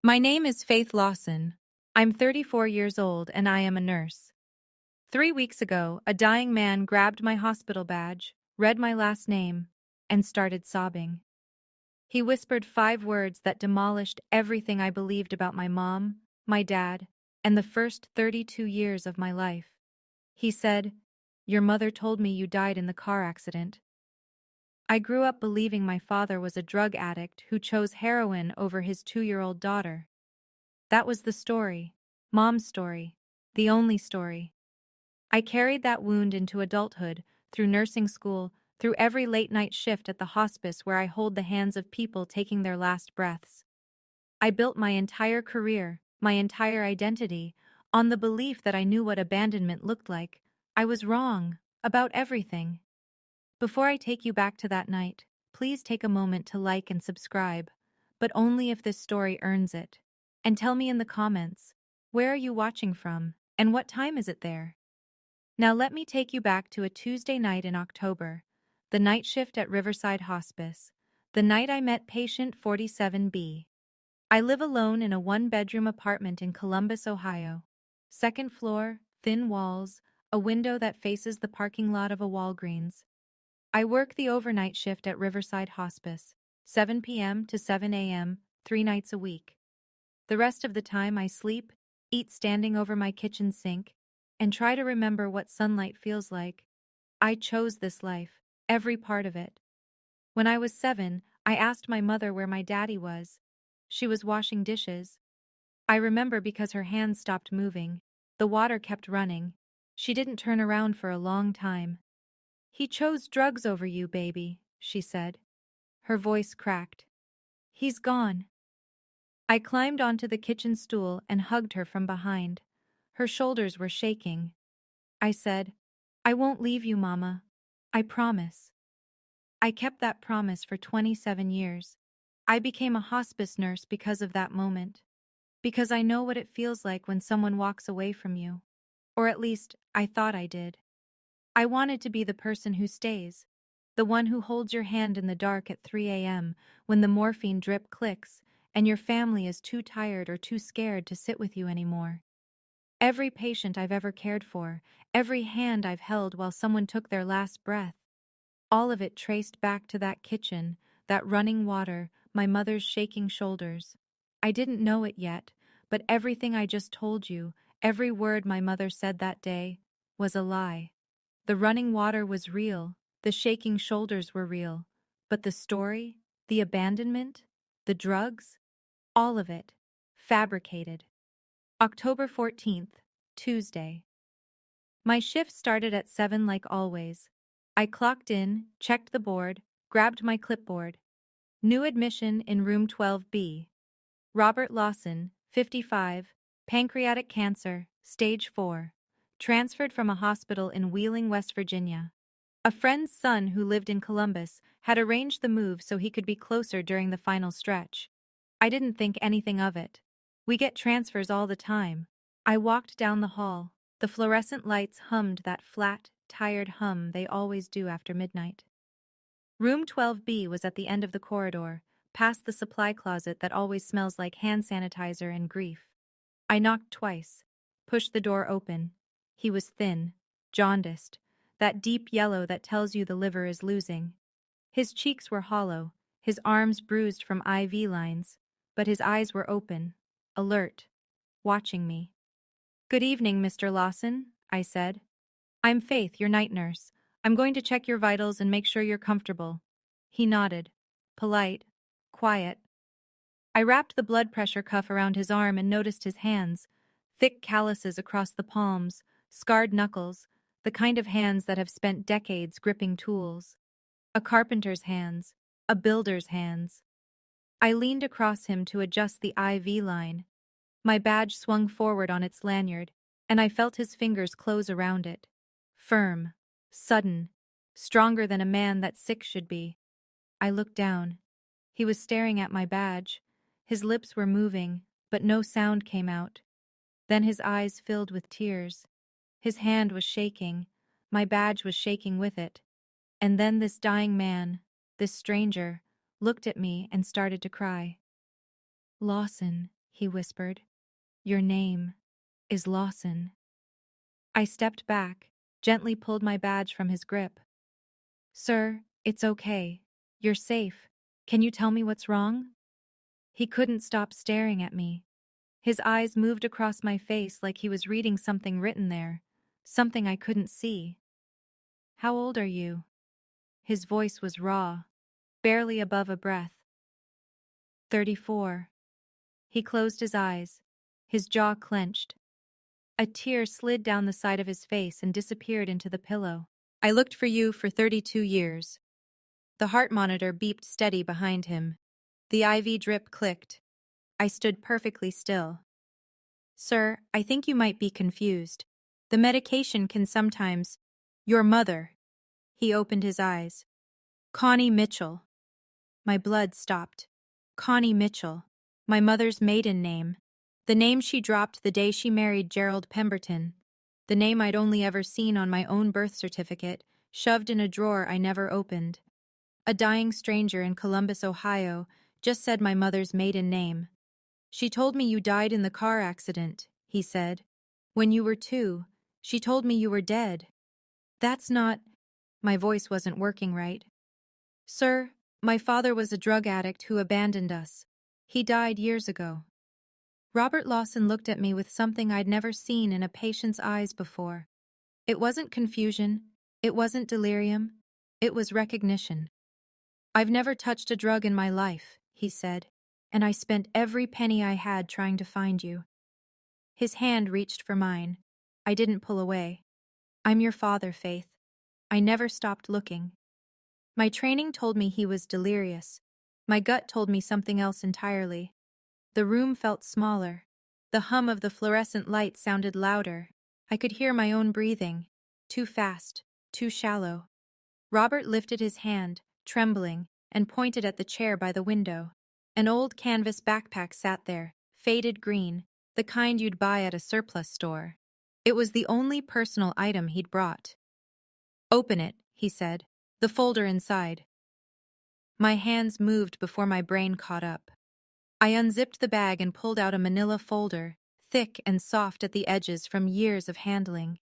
My name is Faith Lawson. I'm 34 years old and I am a nurse. 3 weeks ago, a dying man grabbed my hospital badge, read my last name, and started sobbing. He whispered 5 words that demolished everything I believed about my mom, my dad, and the first 32 years of my life. He said, "Your mother told me you died in the car accident." I grew up believing my father was a drug addict who chose heroin over his 2-year-old daughter. That was the story, Mom's story, the only story. I carried that wound into adulthood, through nursing school, through every late-night shift at the hospice where I hold the hands of people taking their last breaths. I built my entire career, my entire identity, on the belief that I knew what abandonment looked like. I was wrong about everything. Before I take you back to that night, please take a moment to like and subscribe, but only if this story earns it. And tell me in the comments, where are you watching from, and what time is it there? Now let me take you back to a Tuesday night in October, the night shift at Riverside Hospice, the night I met patient 47B. I live alone in a one-bedroom apartment in Columbus, Ohio. Second floor, thin walls, a window that faces the parking lot of a Walgreens. I work the overnight shift at Riverside Hospice, 7 p.m. to 7 a.m., 3 nights a week. The rest of the time I sleep, eat standing over my kitchen sink, and try to remember what sunlight feels like. I chose this life, every part of it. When I was 7, I asked my mother where my daddy was. She was washing dishes. I remember because her hands stopped moving. The water kept running. She didn't turn around for a long time. "He chose drugs over you, baby," she said. Her voice cracked. "He's gone." I climbed onto the kitchen stool and hugged her from behind. Her shoulders were shaking. I said, "I won't leave you, Mama. I promise." I kept that promise for 27 years. I became a hospice nurse because of that moment. Because I know what it feels like when someone walks away from you. Or at least, I thought I did. I wanted to be the person who stays. The one who holds your hand in the dark at 3 a.m. when the morphine drip clicks and your family is too tired or too scared to sit with you anymore. Every patient I've ever cared for, every hand I've held while someone took their last breath, all of it traced back to that kitchen, that running water, my mother's shaking shoulders. I didn't know it yet, but everything I just told you, every word my mother said that day, was a lie. The running water was real, the shaking shoulders were real, but the story, the abandonment, the drugs, all of it, fabricated. October 14th, Tuesday. My shift started at 7 like always. I clocked in, checked the board, grabbed my clipboard. New admission in room 12B. Robert Lawson, 55, pancreatic cancer, stage 4. Transferred from a hospital in Wheeling, West Virginia. A friend's son who lived in Columbus had arranged the move so he could be closer during the final stretch. I didn't think anything of it. We get transfers all the time. I walked down the hall. The fluorescent lights hummed that flat, tired hum they always do after midnight. Room 12B was at the end of the corridor, past the supply closet that always smells like hand sanitizer and grief. I knocked twice, pushed the door open. He was thin, jaundiced, that deep yellow that tells you the liver is losing. His cheeks were hollow, his arms bruised from IV lines, but his eyes were open, alert, watching me. "Good evening, Mr. Lawson," I said. "I'm Faith, your night nurse. I'm going to check your vitals and make sure you're comfortable." He nodded. Polite. Quiet. I wrapped the blood pressure cuff around his arm and noticed his hands. Thick calluses across the palms, scarred knuckles, the kind of hands that have spent decades gripping tools. A carpenter's hands. A builder's hands. I leaned across him to adjust the IV line. My badge swung forward on its lanyard, and I felt his fingers close around it. Firm, sudden, stronger than a man that's sick should be. I looked down. He was staring at my badge. His lips were moving, but no sound came out. Then his eyes filled with tears. His hand was shaking. My badge was shaking with it. And then this dying man, this stranger, looked at me and started to cry. "Lawson," he whispered. Your name is Lawson. I stepped back, gently pulled my badge from his grip. Sir, it's okay. You're safe. Can you tell me what's wrong? He couldn't stop staring at me. His eyes moved across my face like he was reading something written there, something I couldn't see. How old are you? His voice was raw, barely above a breath. 34. He closed his eyes, his jaw clenched. A tear slid down the side of his face and disappeared into the pillow. I looked for you for 32 years. The heart monitor beeped steady behind him. The IV drip clicked. I stood perfectly still. Sir, I think you might be confused. The medication can sometimes... Your mother. He opened his eyes. Connie Mitchell. My blood stopped. Connie Mitchell. My mother's maiden name. The name she dropped the day she married Gerald Pemberton. The name I'd only ever seen on my own birth certificate, shoved in a drawer I never opened. A dying stranger in Columbus, Ohio, just said my mother's maiden name. She told me you died in the car accident, he said. When you were 2, she told me you were dead. That's not... My voice wasn't working right. Sir, my father was a drug addict who abandoned us. He died years ago. Robert Lawson looked at me with something I'd never seen in a patient's eyes before. It wasn't confusion. It wasn't delirium. It was recognition. I've never touched a drug in my life, he said, and I spent every penny I had trying to find you. His hand reached for mine. I didn't pull away. I'm your father, Faith. I never stopped looking. My training told me he was delirious. My gut told me something else entirely. The room felt smaller. The hum of the fluorescent light sounded louder. I could hear my own breathing. Too fast, too shallow. Robert lifted his hand, trembling, and pointed at the chair by the window. An old canvas backpack sat there, faded green, the kind you'd buy at a surplus store. It was the only personal item he'd brought. Open it, he said, the folder inside. My hands moved before my brain caught up. I unzipped the bag and pulled out a manila folder, thick and soft at the edges from years of handling.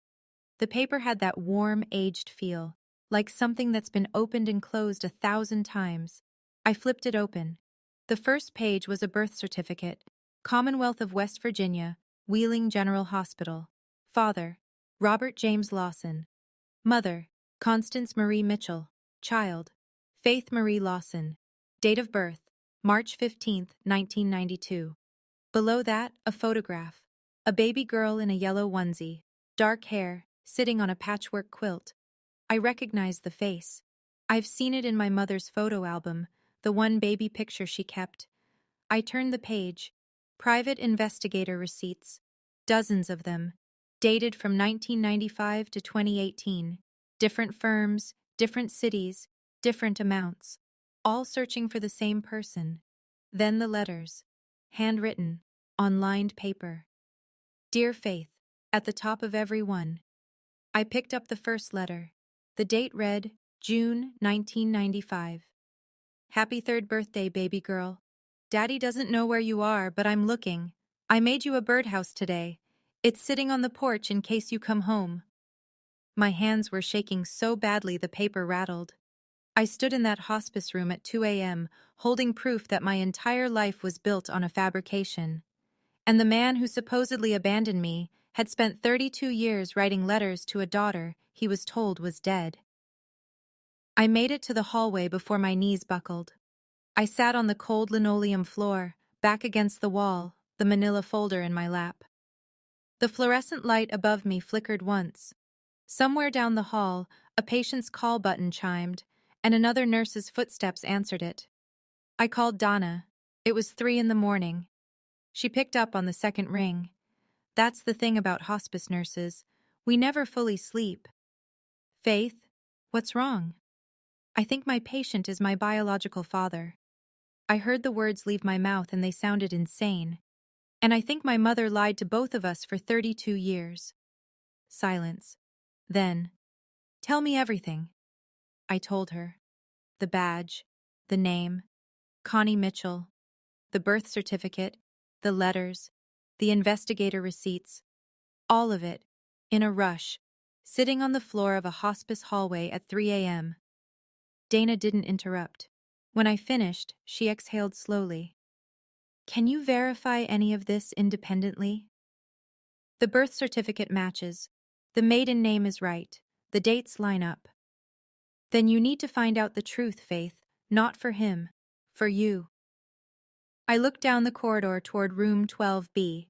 The paper had that warm, aged feel, like something that's been opened and closed 1,000 times. I flipped it open. The first page was a birth certificate. Commonwealth of West Virginia, Wheeling General Hospital. Father, Robert James Lawson. Mother, Constance Marie Mitchell. Child, Faith Marie Lawson. Date of birth, March 15, 1992. Below that, a photograph. A baby girl in a yellow onesie, dark hair, sitting on a patchwork quilt. I recognized the face. I've seen it in my mother's photo album, the one baby picture she kept. I turned the page. Private investigator receipts. Dozens of them. Dated from 1995 to 2018. Different firms, different cities, different amounts. All searching for the same person. Then the letters. Handwritten, on lined paper. Dear Faith, at the top of every one. I picked up the first letter. The date read, June 1995. Happy 3rd birthday, baby girl. Daddy doesn't know where you are, but I'm looking. I made you a birdhouse today. It's sitting on the porch in case you come home. My hands were shaking so badly the paper rattled. I stood in that hospice room at 2 a.m., holding proof that my entire life was built on a fabrication. And the man who supposedly abandoned me had spent 32 years writing letters to a daughter he was told was dead. I made it to the hallway before my knees buckled. I sat on the cold linoleum floor, back against the wall, the manila folder in my lap. The fluorescent light above me flickered once. Somewhere down the hall, a patient's call button chimed, and another nurse's footsteps answered it. I called Donna. It was 3 in the morning. She picked up on the second ring. That's the thing about hospice nurses. We never fully sleep. Faith, what's wrong? I think my patient is my biological father. I heard the words leave my mouth and they sounded insane. And I think my mother lied to both of us for 32 years. Silence. Then, tell me everything. I told her. The badge, the name, Connie Mitchell, the birth certificate, the letters, the investigator receipts, all of it, in a rush, sitting on the floor of a hospice hallway at 3 a.m. Dana didn't interrupt. When I finished, she exhaled slowly. Can you verify any of this independently? The birth certificate matches. The maiden name is right. The dates line up. Then you need to find out the truth, Faith, not for him, for you. I looked down the corridor toward room 12B.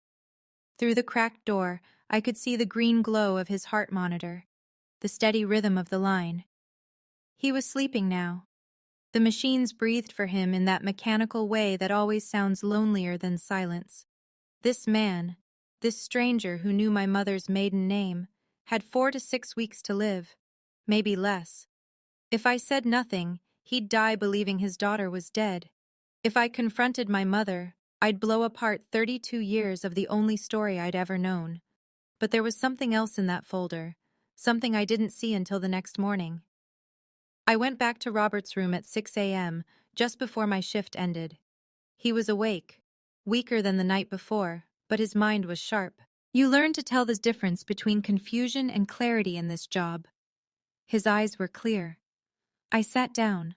Through the cracked door, I could see the green glow of his heart monitor, the steady rhythm of the line. He was sleeping now. The machines breathed for him in that mechanical way that always sounds lonelier than silence. This man, this stranger who knew my mother's maiden name, had 4 to 6 weeks to live, maybe less. If I said nothing, he'd die believing his daughter was dead. If I confronted my mother, I'd blow apart 32 years of the only story I'd ever known. But there was something else in that folder, something I didn't see until the next morning. I went back to Robert's room at 6 a.m., just before my shift ended. He was awake, weaker than the night before, but his mind was sharp. You learn to tell the difference between confusion and clarity in this job. His eyes were clear. I sat down.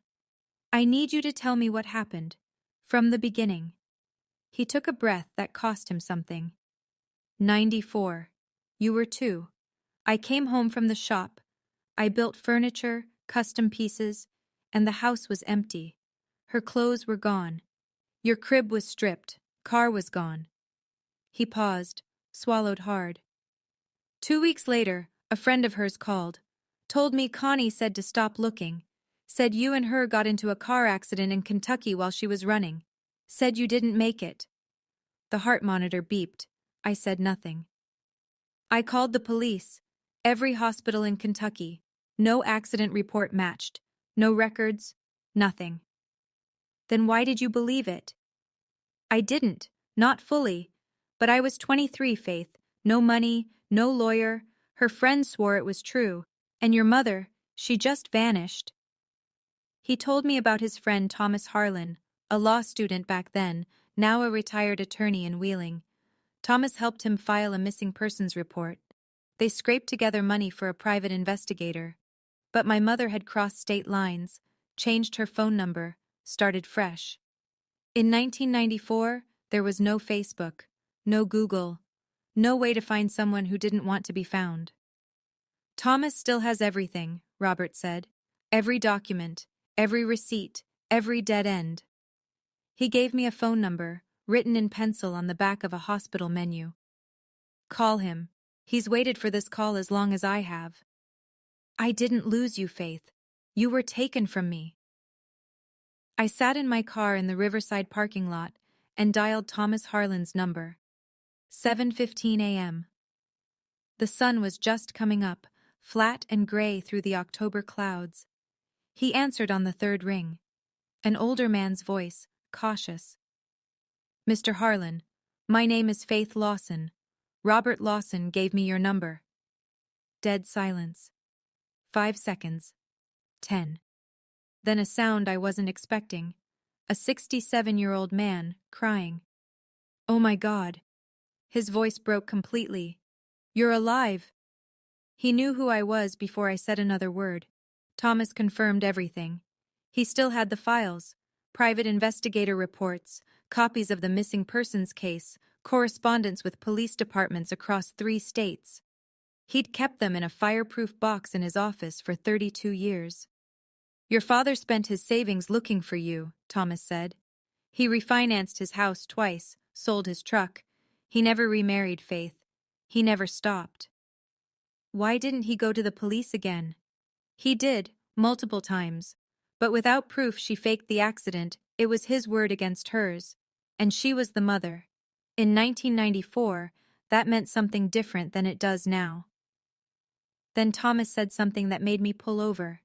I need you to tell me what happened, from the beginning. He took a breath that cost him something. 94. You were 2. I came home from the shop. I built furniture, custom pieces, and the house was empty. Her clothes were gone. Your crib was stripped. Car was gone. He paused, swallowed hard. 2 weeks later, a friend of hers called. Told me Connie said to stop looking. Said you and her got into a car accident in Kentucky while she was running. Said you didn't make it. The heart monitor beeped. I said nothing. I called the police. Every hospital in Kentucky. No accident report matched. No records. Nothing. Then why did you believe it? I didn't. Not fully. But I was 23, Faith. No money, no lawyer. Her friends swore it was true. And your mother, she just vanished. He told me about his friend Thomas Harlan, a law student back then, now a retired attorney in Wheeling. Thomas helped him file a missing persons report. They scraped together money for a private investigator. But my mother had crossed state lines, changed her phone number, started fresh. In 1994, there was no Facebook, no Google, no way to find someone who didn't want to be found. Thomas still has everything, Robert said. Every document, every receipt, every dead end. He gave me a phone number, written in pencil on the back of a hospital menu. Call him. He's waited for this call as long as I have. I didn't lose you, Faith. You were taken from me. I sat in my car in the Riverside parking lot and dialed Thomas Harlan's number. 7:15 a.m. The sun was just coming up, flat and gray through the October clouds. He answered on the third ring. An older man's voice, cautious. Mr. Harlan, my name is Faith Lawson. Robert Lawson gave me your number. Dead silence. 5 seconds. 10. Then a sound I wasn't expecting. A 67-year-old man, crying. Oh my God. His voice broke completely. You're alive. He knew who I was before I said another word. Thomas confirmed everything. He still had the files, private investigator reports, copies of the missing persons case, correspondence with police departments across 3 states. He'd kept them in a fireproof box in his office for 32 years. Your father spent his savings looking for you, Thomas said. He refinanced his house twice, sold his truck. He never remarried, Faith. He never stopped. Why didn't he go to the police again? He did, multiple times. But without proof she faked the accident, it was his word against hers. And she was the mother. In 1994, that meant something different than it does now. Then Thomas said something that made me pull over.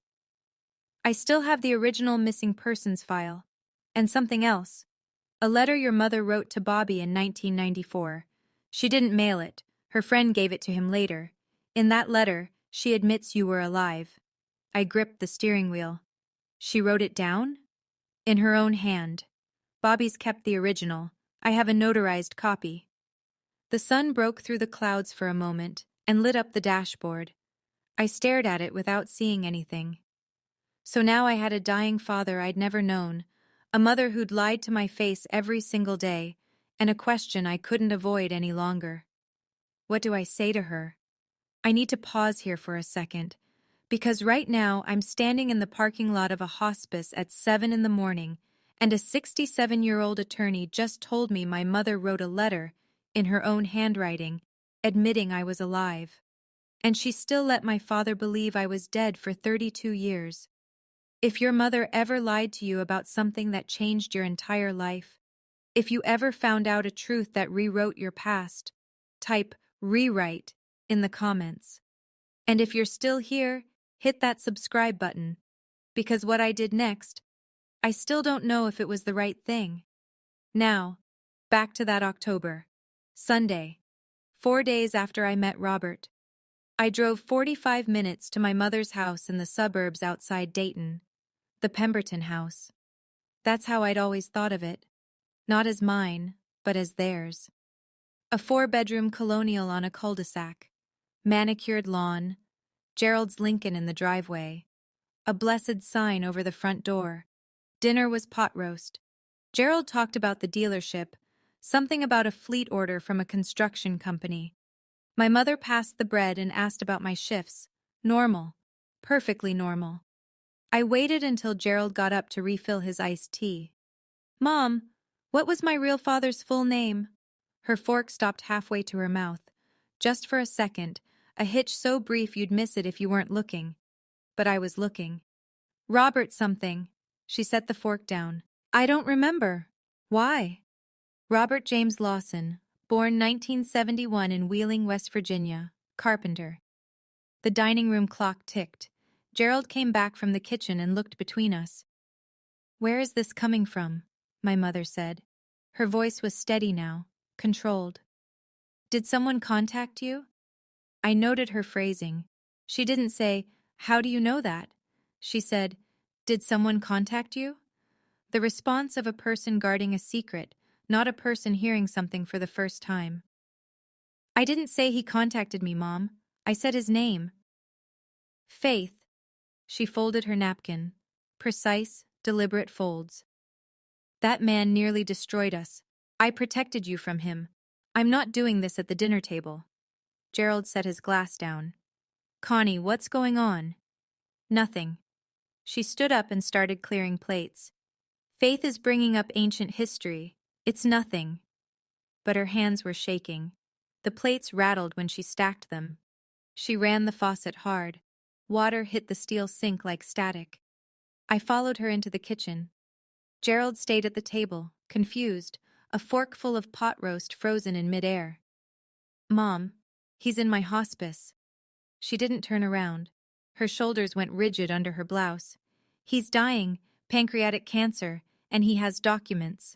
I still have the original missing persons file. And something else. A letter your mother wrote to Bobby in 1994. She didn't mail it. Her friend gave it to him later. In that letter, she admits you were alive. I gripped the steering wheel. She wrote it down? In her own hand. Bobby's kept the original, I have a notarized copy. The sun broke through the clouds for a moment and lit up the dashboard. I stared at it without seeing anything. So now I had a dying father I'd never known, a mother who'd lied to my face every single day, and a question I couldn't avoid any longer. What do I say to her? I need to pause here for a second, because right now I'm standing in the parking lot of a hospice at 7 in the morning, and a 67-year-old attorney just told me my mother wrote a letter, in her own handwriting, admitting I was alive. And she still let my father believe I was dead for 32 years. If your mother ever lied to you about something that changed your entire life, if you ever found out a truth that rewrote your past, type rewrite in the comments. And if you're still here, hit that subscribe button, because what I did next, I still don't know if it was the right thing. Now, back to that October. Sunday. 4 days after I met Robert. I drove 45 minutes to my mother's house in the suburbs outside Dayton. The Pemberton house. That's how I'd always thought of it. Not as mine, but as theirs. A 4-bedroom colonial on a cul-de-sac. Manicured lawn. Gerald's Lincoln in the driveway. A blessed sign over the front door. Dinner was pot roast. Gerald talked about the dealership, something about a fleet order from a construction company. My mother passed the bread and asked about my shifts. Normal. Perfectly normal. I waited until Gerald got up to refill his iced tea. Mom, what was my real father's full name? Her fork stopped halfway to her mouth. Just for a second, a hitch so brief you'd miss it if you weren't looking. But I was looking. Robert something. She set the fork down. I don't remember. Why? Robert James Lawson, born 1971 in Wheeling, West Virginia, carpenter. The dining room clock ticked. Gerald came back from the kitchen and looked between us. Where is this coming from? My mother said. Her voice was steady now, controlled. Did someone contact you? I noted her phrasing. She didn't say, how do you know that? She said, did someone contact you? The response of a person guarding a secret, not a person hearing something for the first time. I didn't say he contacted me, Mom. I said his name. Faith. She folded her napkin. Precise, deliberate folds. That man nearly destroyed us. I protected you from him. I'm not doing this at the dinner table. Gerald set his glass down. Connie, what's going on? Nothing. She stood up and started clearing plates. Faith is bringing up ancient history. It's nothing. But her hands were shaking. The plates rattled when she stacked them. She ran the faucet hard. Water hit the steel sink like static. I followed her into the kitchen. Gerald stayed at the table, confused, a fork full of pot roast frozen in midair. Mom, he's in my hospice. She didn't turn around. Her shoulders went rigid under her blouse. He's dying, pancreatic cancer, and he has documents.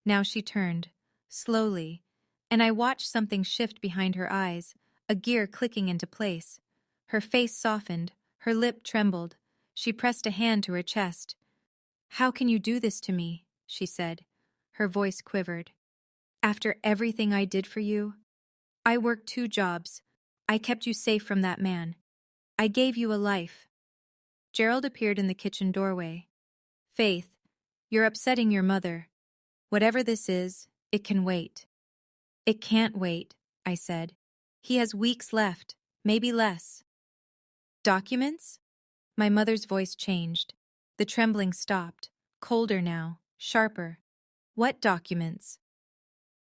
Now she turned, slowly, and I watched something shift behind her eyes, a gear clicking into place. Her face softened, her lip trembled. She pressed a hand to her chest. How can you do this to me? She said. Her voice quivered. After everything I did for you? I worked 2 jobs. I kept you safe from that man. I gave you a life. Gerald appeared in the kitchen doorway. Faith, you're upsetting your mother. Whatever this is, it can wait. It can't wait, I said. He has weeks left, maybe less. Documents? My mother's voice changed. The trembling stopped, colder now, sharper. What documents?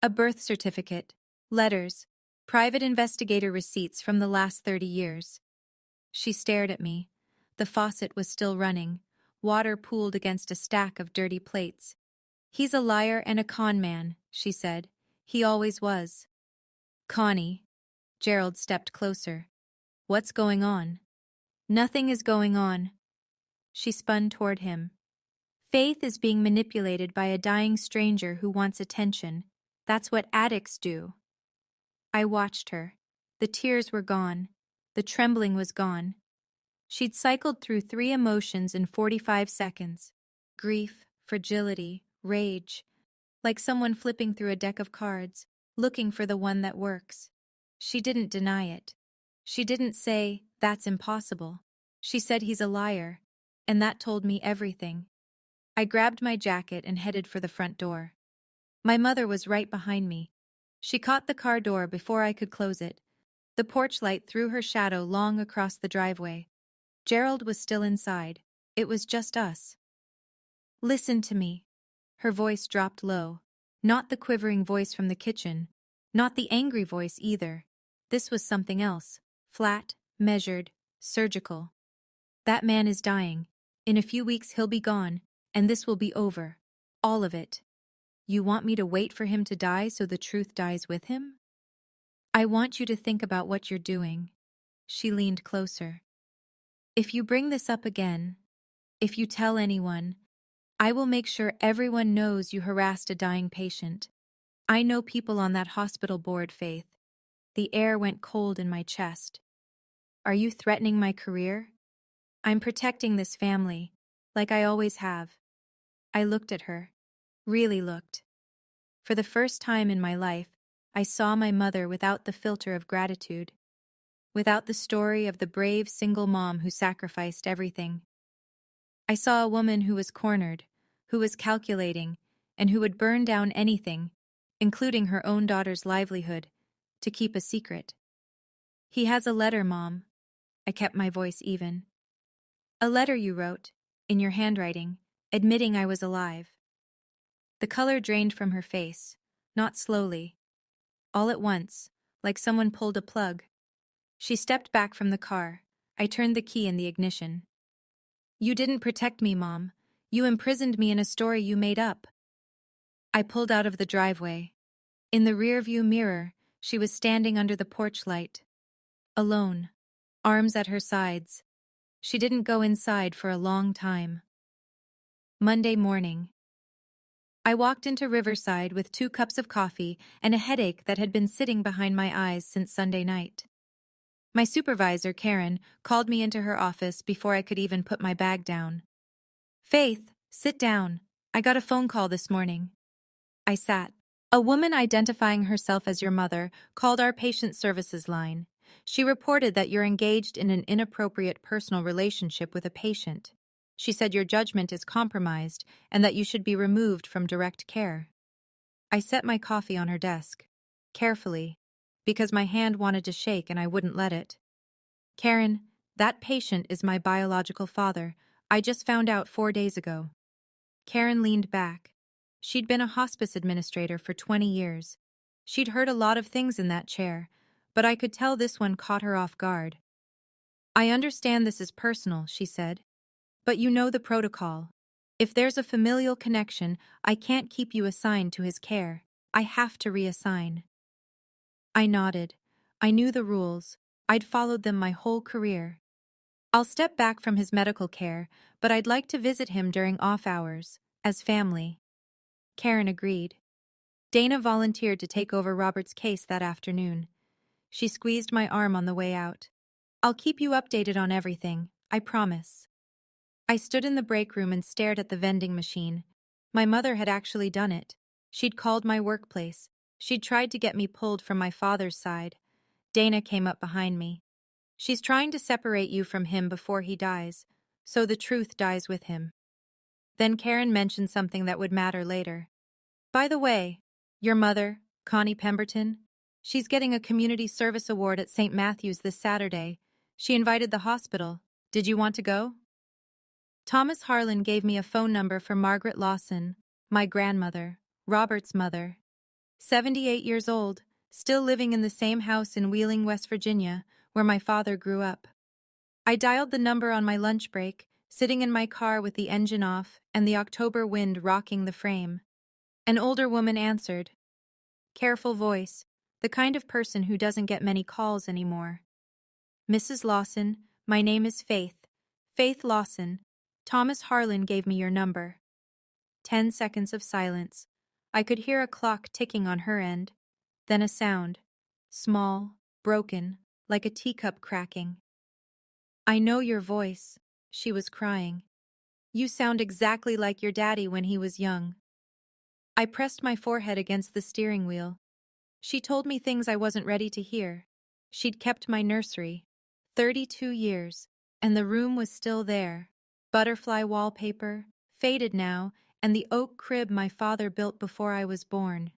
A birth certificate, letters, private investigator receipts from the last 30 years. She stared at me. The faucet was still running. Water pooled against a stack of dirty plates. He's a liar and a con man, she said. He always was. Connie. Gerald stepped closer. What's going on? Nothing is going on. She spun toward him. Faith is being manipulated by a dying stranger who wants attention. That's what addicts do. I watched her. The tears were gone. The trembling was gone. She'd cycled through 3 emotions in 45 seconds. Grief, fragility, rage. like someone flipping through a deck of cards, looking for the one that works. She didn't deny it. She didn't say, "That's impossible." She said he's a liar, and that told me everything. I grabbed my jacket and headed for the front door. My mother was right behind me. She caught the car door before I could close it. The porch light threw her shadow long across the driveway. Gerald was still inside. It was just us. "Listen to me." Her voice dropped low. Not the quivering voice from the kitchen. Not the angry voice either. This was something else. Flat, measured, surgical. "That man is dying. In a few weeks he'll be gone, and this will be over. All of it. You want me to wait for him to die so the truth dies with him? I want you to think about what you're doing." She leaned closer. "If you bring this up again, if you tell anyone, I will make sure everyone knows you harassed a dying patient. I know people on that hospital board, Faith." The air went cold in my chest. "Are you threatening my career?" "I'm protecting this family, like I always have." I looked at her. Really looked. For the first time in my life, I saw my mother without the filter of gratitude, without the story of the brave single mom who sacrificed everything. I saw a woman who was cornered, who was calculating, and who would burn down anything, including her own daughter's livelihood, to keep a secret. "He has a letter, Mom." I kept my voice even. "A letter you wrote, in your handwriting, admitting I was alive." The color drained from her face, not slowly. All at once, like someone pulled a plug. She stepped back from the car. I turned the key in the ignition. "You didn't protect me, Mom. You imprisoned me in a story you made up." I pulled out of the driveway. In the rearview mirror, she was standing under the porch light. Alone, arms at her sides. She didn't go inside for a long time. Monday morning. I walked into Riverside with 2 cups of coffee and a headache that had been sitting behind my eyes since Sunday night. My supervisor, Karen, called me into her office before I could even put my bag down. "Faith, sit down. I got a phone call this morning." I sat. "A woman identifying herself as your mother called our patient services line. She reported that you're engaged in an inappropriate personal relationship with a patient. She said your judgment is compromised and that you should be removed from direct care." I set my coffee on her desk, carefully, because my hand wanted to shake and I wouldn't let it. "Karen, that patient is my biological father. I just found out 4 days ago." Karen leaned back. She'd been a hospice administrator for 20 years. She'd heard a lot of things in that chair, but I could tell this one caught her off guard. "I understand this is personal," she said, "but you know the protocol. If there's a familial connection, I can't keep you assigned to his care. I have to reassign." I nodded. I knew the rules. I'd followed them my whole career. "I'll step back from his medical care, but I'd like to visit him during off hours, as family." Karen agreed. Dana volunteered to take over Robert's case that afternoon. She squeezed my arm on the way out. "I'll keep you updated on everything, I promise." I stood in the break room and stared at the vending machine. My mother had actually done it. She'd called my workplace. She'd tried to get me pulled from my father's side. Dana came up behind me. "She's trying to separate you from him before he dies, so the truth dies with him." Then Karen mentioned something that would matter later. "By the way, your mother, Connie Pemberton, she's getting a community service award at St. Matthew's this Saturday. She invited the hospital. Did you want to go?" Thomas Harlan gave me a phone number for Margaret Lawson, my grandmother, Robert's mother. 78 years old, still living in the same house in Wheeling, West Virginia, where my father grew up. I dialed the number on my lunch break, sitting in my car with the engine off and the October wind rocking the frame. An older woman answered. Careful voice, the kind of person who doesn't get many calls anymore. "Mrs. Lawson, my name is Faith. Faith Lawson. Thomas Harlan gave me your number." 10 seconds of silence. I could hear a clock ticking on her end. Then a sound. Small, broken, like a teacup cracking. "I know your voice," she was crying. "You sound exactly like your daddy when he was young." I pressed my forehead against the steering wheel. She told me things I wasn't ready to hear. She'd kept my nursery. 32 years, and the room was still there. Butterfly wallpaper, faded now, and the oak crib my father built before I was born.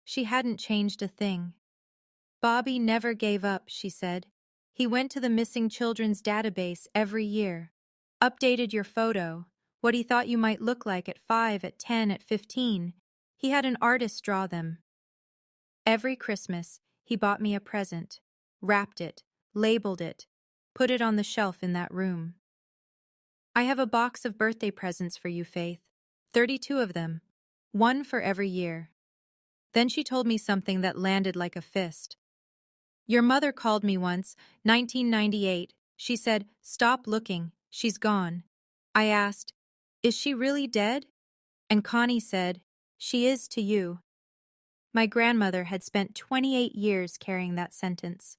She hadn't changed a thing. Bobby never gave up, she said. He went to the missing children's database every year. Updated your photo, what he thought you might look like at 5, at 10, at 15. He had an artist draw them. Every Christmas, he bought me a present, wrapped it, labeled it, put it on the shelf in that room. I have a box of birthday presents for you, Faith. 32 of them, one for every year. Then she told me something that landed like a fist. Your mother called me once, 1998. She said, "Stop looking, she's gone." I asked, "Is she really dead?" And Connie said, "She is to you." My grandmother had spent 28 years carrying that sentence.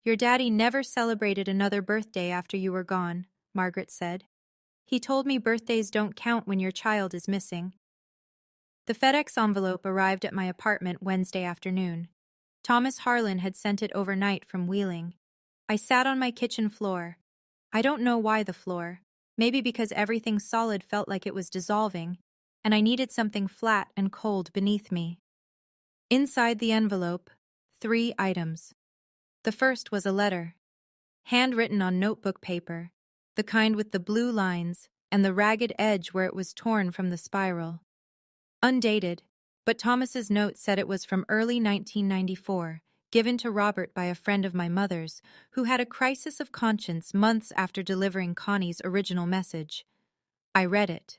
Your daddy never celebrated another birthday after you were gone, Margaret said. He told me birthdays don't count when your child is missing. The FedEx envelope arrived at my apartment Wednesday afternoon. Thomas Harlan had sent it overnight from Wheeling. I sat on my kitchen floor. I don't know why the floor. Maybe because everything solid felt like it was dissolving, and I needed something flat and cold beneath me. Inside the envelope, 3 items. The first was a letter, handwritten on notebook paper, the kind with the blue lines and the ragged edge where it was torn from the spiral. Undated, but Thomas's note said it was from early 1994, given to Robert by a friend of my mother's, who had a crisis of conscience months after delivering Connie's original message. I read it.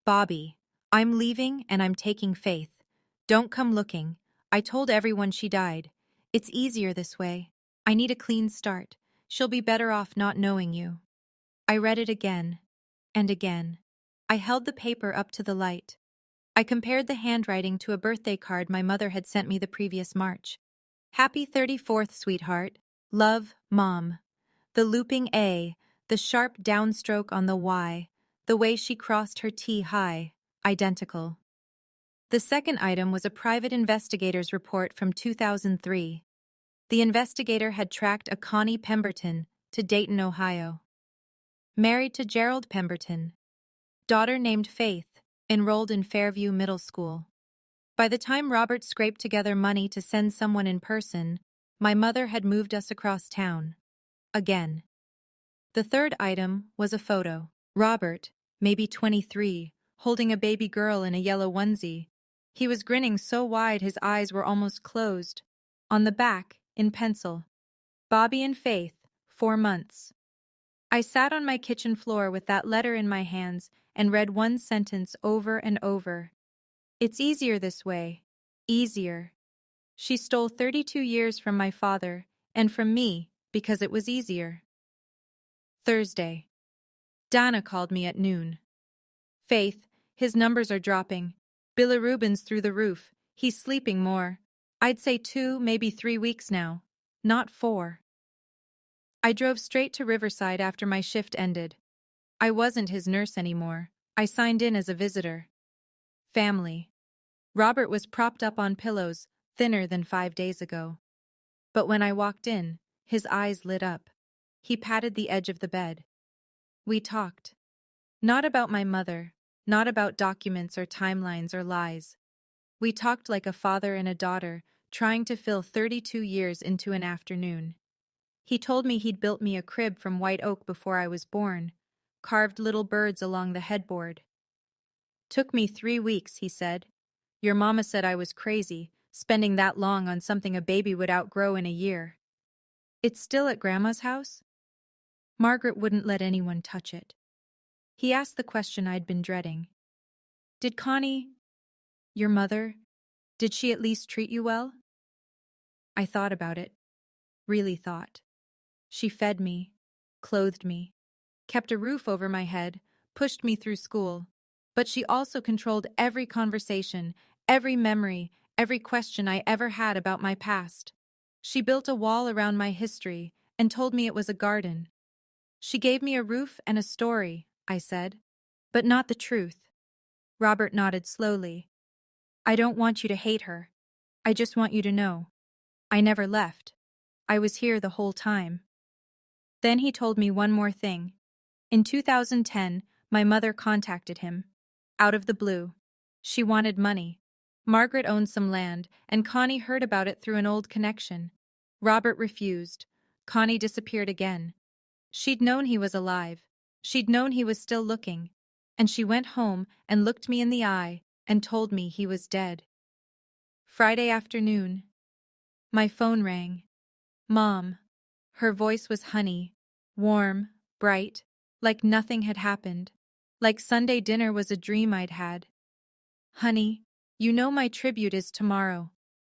Bobby, I'm leaving and I'm taking Faith. Don't come looking. I told everyone she died. It's easier this way. I need a clean start. She'll be better off not knowing you. I read it again and again. I held the paper up to the light. I compared the handwriting to a birthday card my mother had sent me the previous March. Happy 34th, sweetheart. Love, Mom. The looping A, the sharp downstroke on the Y, the way she crossed her T high, identical. The second item was a private investigator's report from 2003. The investigator had tracked a Connie Pemberton to Dayton, Ohio. Married to Gerald Pemberton. Daughter named Faith, enrolled in Fairview Middle School. By the time Robert scraped together money to send someone in person, my mother had moved us across town. Again. The third item was a photo. Robert, maybe 23, holding a baby girl in a yellow onesie. He was grinning so wide his eyes were almost closed. On the back, in pencil, Bobby and Faith, 4 months. I sat on my kitchen floor with that letter in my hands and read one sentence over and over. It's easier this way. Easier. She stole 32 years from my father and from me because it was easier. Thursday. Donna called me at noon. Faith, his numbers are dropping. Bilirubin's through the roof. He's sleeping more. I'd say 2, maybe 3 weeks now. Not 4. I drove straight to Riverside after my shift ended. I wasn't his nurse anymore. I signed in as a visitor. Family. Robert was propped up on pillows, thinner than 5 days ago. But when I walked in, his eyes lit up. He patted the edge of the bed. We talked. Not about my mother, not about documents or timelines or lies. We talked like a father and a daughter, trying to fill 32 years into an afternoon. He told me he'd built me a crib from white oak before I was born, carved little birds along the headboard. Took me 3 weeks, he said. Your mama said I was crazy, spending that long on something a baby would outgrow in a year. It's still at Grandma's house? Margaret wouldn't let anyone touch it. He asked the question I'd been dreading. Did Connie, your mother, did she at least treat you well? I thought about it. Really thought. She fed me, clothed me, kept a roof over my head, pushed me through school. But she also controlled every conversation, every memory, every question I ever had about my past. She built a wall around my history and told me it was a garden. She gave me a roof and a story, I said, but not the truth. Robert nodded slowly. I don't want you to hate her. I just want you to know. I never left. I was here the whole time. Then he told me one more thing. In 2010, my mother contacted him. Out of the blue. She wanted money. Margaret owned some land, and Connie heard about it through an old connection. Robert refused. Connie disappeared again. She'd known he was alive. She'd known he was still looking. And she went home and looked me in the eye and told me he was dead. Friday afternoon. My phone rang. Mom. Her voice was honey, warm, bright, like nothing had happened. Like Sunday dinner was a dream I'd had. Honey, you know my tribute is tomorrow.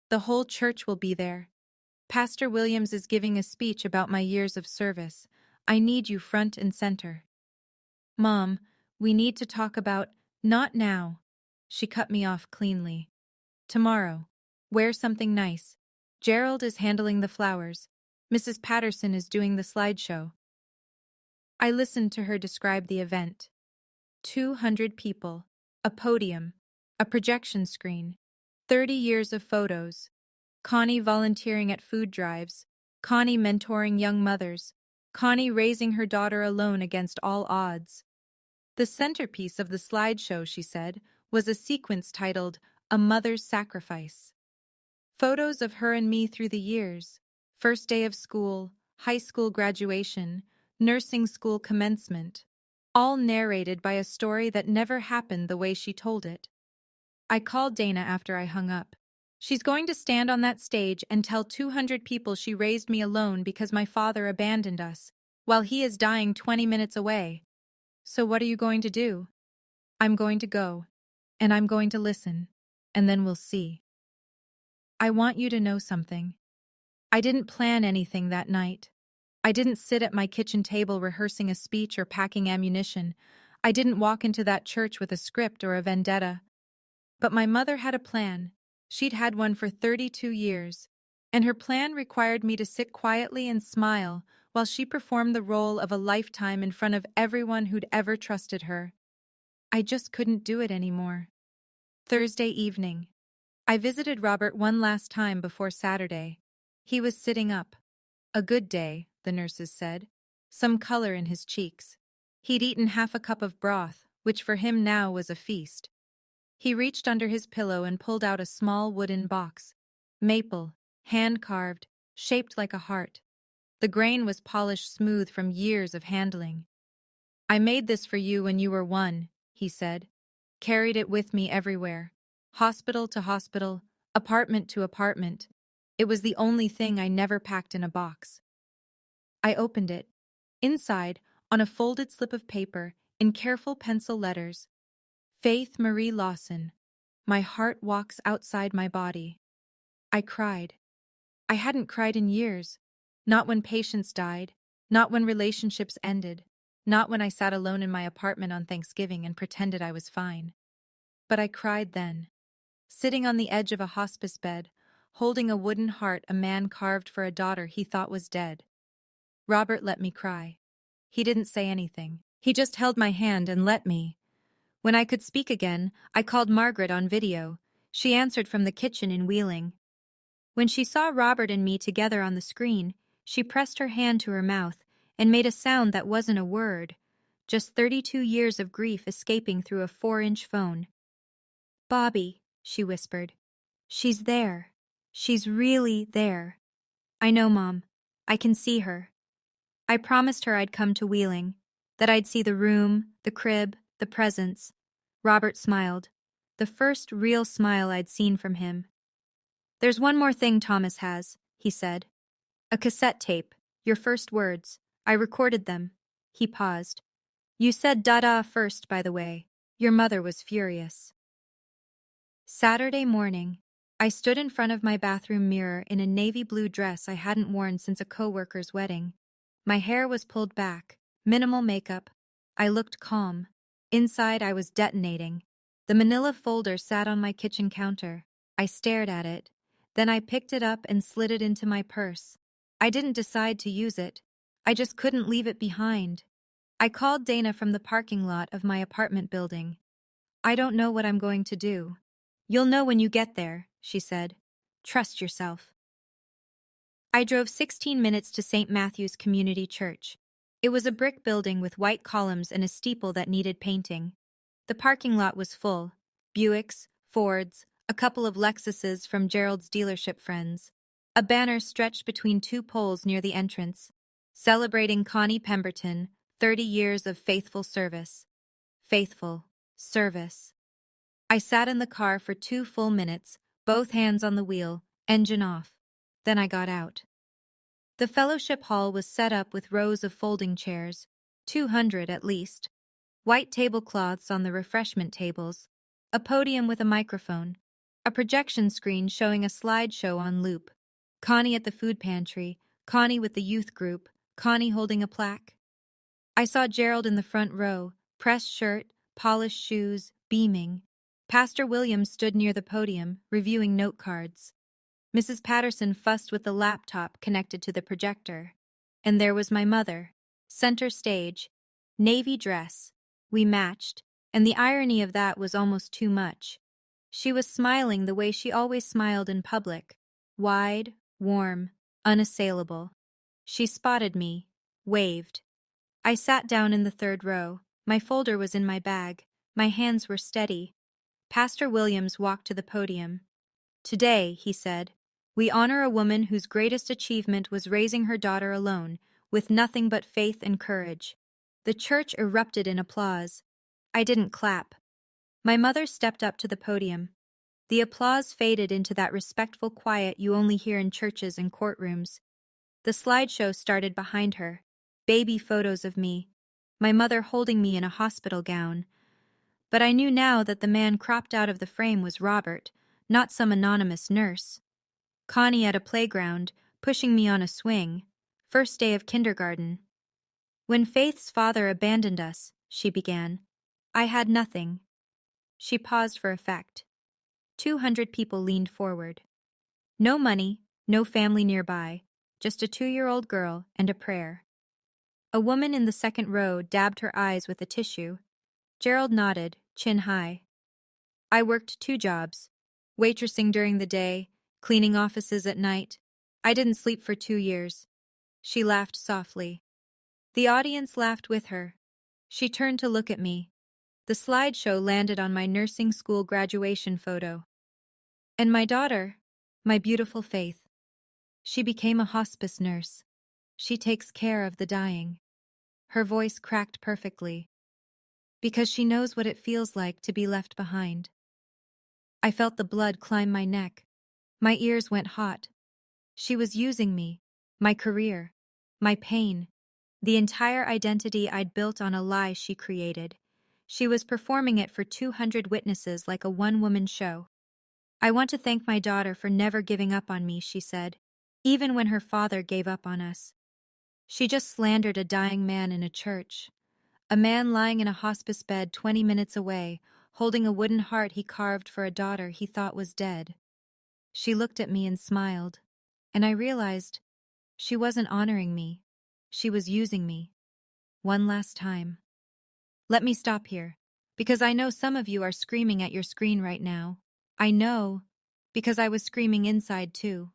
The whole church will be there. Pastor Williams is giving a speech about my years of service. I need you front and center. Mom, we need to talk about, not now. She cut me off cleanly. Tomorrow. Wear something nice. Gerald is handling the flowers. Mrs. Patterson is doing the slideshow. I listened to her describe the event. 200 people, a podium, a projection screen, 30 years of photos, Connie volunteering at food drives, Connie mentoring young mothers, Connie raising her daughter alone against all odds. The centerpiece of the slideshow, she said, was a sequence titled A Mother's Sacrifice. Photos of her and me through the years, first day of school, high school graduation, nursing school commencement, all narrated by a story that never happened the way she told it. I called Dana after I hung up. She's going to stand on that stage and tell 200 people she raised me alone because my father abandoned us, while he is dying 20 minutes away. So what are you going to do? I'm going to go, and I'm going to listen, and then we'll see. I want you to know something. I didn't plan anything that night. I didn't sit at my kitchen table rehearsing a speech or packing ammunition. I didn't walk into that church with a script or a vendetta. But my mother had a plan. She'd had one for 32 years, and her plan required me to sit quietly and smile while she performed the role of a lifetime in front of everyone who'd ever trusted her. I just couldn't do it anymore. Thursday evening. I visited Robert one last time before Saturday. He was sitting up. A good day, the nurses said. Some color in his cheeks. He'd eaten half a cup of broth, which for him now was a feast. He reached under his pillow and pulled out a small wooden box. Maple, hand-carved, shaped like a heart. The grain was polished smooth from years of handling. I made this for you when you were 1, he said. Carried it with me everywhere. Hospital to hospital, apartment to apartment. It was the only thing I never packed in a box. I opened it. Inside, on a folded slip of paper, in careful pencil letters, Faith Marie Lawson. My heart walks outside my body. I cried. I hadn't cried in years. Not when patients died. Not when relationships ended. Not when I sat alone in my apartment on Thanksgiving and pretended I was fine. But I cried then. Sitting on the edge of a hospice bed, holding a wooden heart a man carved for a daughter he thought was dead. Robert let me cry. He didn't say anything. He just held my hand and let me. When I could speak again, I called Margaret on video. She answered from the kitchen in Wheeling. When she saw Robert and me together on the screen, she pressed her hand to her mouth and made a sound that wasn't a word, just 32 years of grief escaping through a 4-inch phone. Bobby, she whispered. She's there. She's really there. I know, Mom. I can see her. I promised her I'd come to Wheeling, that I'd see the room, the crib, the presents. Robert smiled, the first real smile I'd seen from him. There's one more thing Thomas has, he said. A cassette tape, your first words. I recorded them. He paused. You said dada first, by the way. Your mother was furious. Saturday morning, I stood in front of my bathroom mirror in a navy blue dress I hadn't worn since a coworker's wedding. My hair was pulled back, minimal makeup. I looked calm. Inside, I was detonating. The manila folder sat on my kitchen counter. I stared at it. Then I picked it up and slid it into my purse. I didn't decide to use it. I just couldn't leave it behind. I called Dana from the parking lot of my apartment building. I don't know what I'm going to do. "You'll know when you get there," she said. "Trust yourself." I drove 16 minutes to St. Matthew's Community Church. It was a brick building with white columns and a steeple that needed painting. The parking lot was full. Buicks, Fords, a couple of Lexuses from Gerald's dealership friends. A banner stretched between two poles near the entrance, celebrating Connie Pemberton, 30 years of faithful service. Faithful service. I sat in the car for 2 full minutes, both hands on the wheel, engine off. Then I got out. The fellowship hall was set up with rows of folding chairs, 200 at least, white tablecloths on the refreshment tables, a podium with a microphone, a projection screen showing a slideshow on loop, Connie at the food pantry, Connie with the youth group, Connie holding a plaque. I saw Gerald in the front row, pressed shirt, polished shoes, beaming. Pastor Williams stood near the podium, reviewing note cards. Mrs. Patterson fussed with the laptop connected to the projector. And there was my mother, center stage, navy dress. We matched, and the irony of that was almost too much. She was smiling the way she always smiled in public, wide, warm, unassailable. She spotted me, waved. I sat down in the third row. My folder was in my bag. My hands were steady. Pastor Williams walked to the podium. "Today," he said, "we honor a woman whose greatest achievement was raising her daughter alone, with nothing but faith and courage." The church erupted in applause. I didn't clap. My mother stepped up to the podium. The applause faded into that respectful quiet you only hear in churches and courtrooms. The slideshow started behind her. Baby photos of me. My mother holding me in a hospital gown. But I knew now that the man cropped out of the frame was Robert, not some anonymous nurse. Connie at a playground, pushing me on a swing. First day of kindergarten. "When Faith's father abandoned us," she began, "I had nothing." She paused for effect. 200 people leaned forward. No money, no family nearby, just a 2-year-old girl and a prayer. A woman in the second row dabbed her eyes with a tissue. Gerald nodded, chin high. "I worked 2 jobs, waitressing during the day, cleaning offices at night. I didn't sleep for 2 years." She laughed softly. The audience laughed with her. She turned to look at me. The slideshow landed on my nursing school graduation photo. And my daughter, my beautiful Faith. She became a hospice nurse. She takes care of the dying. Her voice cracked perfectly. Because she knows what it feels like to be left behind. I felt the blood climb my neck. My ears went hot. She was using me, my career, my pain, the entire identity I'd built on a lie she created. She was performing it for 200 witnesses like a one-woman show. "I want to thank my daughter for never giving up on me," she said, "even when her father gave up on us." She just slandered a dying man in a church. A man lying in a hospice bed 20 minutes away, holding a wooden heart he carved for a daughter he thought was dead. She looked at me and smiled, and I realized she wasn't honoring me. She was using me. One last time. Let me stop here, because I know some of you are screaming at your screen right now. I know, because I was screaming inside too.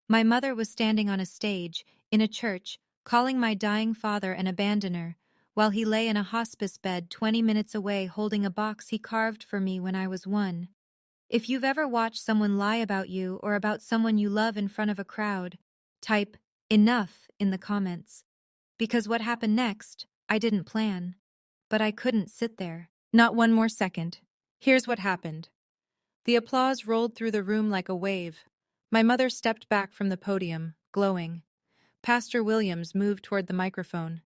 My mother was standing on a stage, in a church, calling my dying father an abandoner, while he lay in a hospice bed 20 minutes away holding a box he carved for me when I was 1. If you've ever watched someone lie about you or about someone you love in front of a crowd, type "enough" in the comments. Because what happened next, I didn't plan. But I couldn't sit there. Not one more second. Here's what happened. The applause rolled through the room like a wave. My mother stepped back from the podium, glowing. Pastor Williams moved toward the microphone.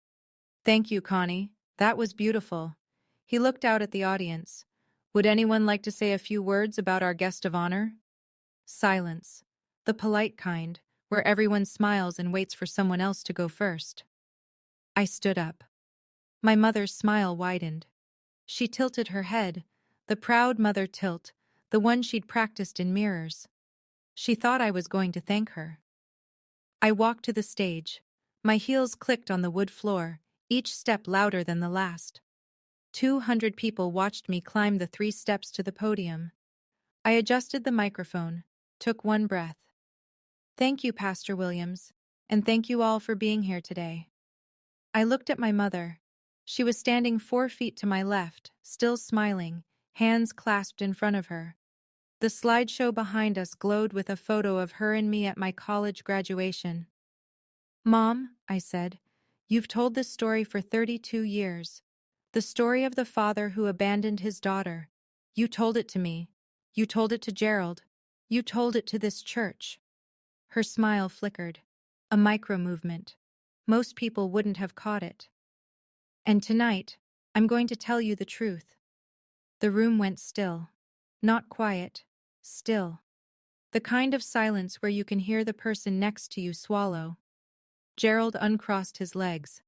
"Thank you, Connie. That was beautiful." He looked out at the audience. "Would anyone like to say a few words about our guest of honor?" Silence. The polite kind, where everyone smiles and waits for someone else to go first. I stood up. My mother's smile widened. She tilted her head, the proud mother tilt, the one she'd practiced in mirrors. She thought I was going to thank her. I walked to the stage. My heels clicked on the wood floor, each step louder than the last. 200 people watched me climb the 3 steps to the podium. I adjusted the microphone, took one breath. Thank you, Pastor Williams, and thank you all for being here today. I looked at my mother. She was standing 4 feet to my left, still smiling, hands clasped in front of her. The slideshow behind us glowed with a photo of her and me at my college graduation. Mom, I said, you've told this story for 32 years. The story of the father who abandoned his daughter. You told it to me. You told it to Gerald. You told it to this church. Her smile flickered. A micro-movement. Most people wouldn't have caught it. And tonight, I'm going to tell you the truth. The room went still. Not quiet. Still. The kind of silence where you can hear the person next to you swallow. Gerald uncrossed his legs.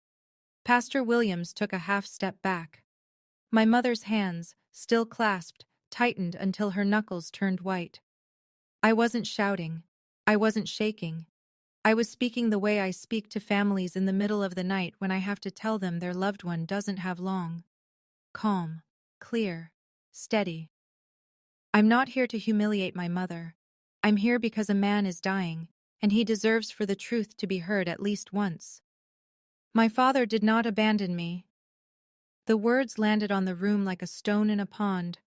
Pastor Williams took a half step back. My mother's hands, still clasped, tightened until her knuckles turned white. I wasn't shouting. I wasn't shaking. I was speaking the way I speak to families in the middle of the night when I have to tell them their loved one doesn't have long. Calm, clear, steady. I'm not here to humiliate my mother. I'm here because a man is dying, and he deserves for the truth to be heard at least once. My father did not abandon me. The words landed on the room like a stone in a pond.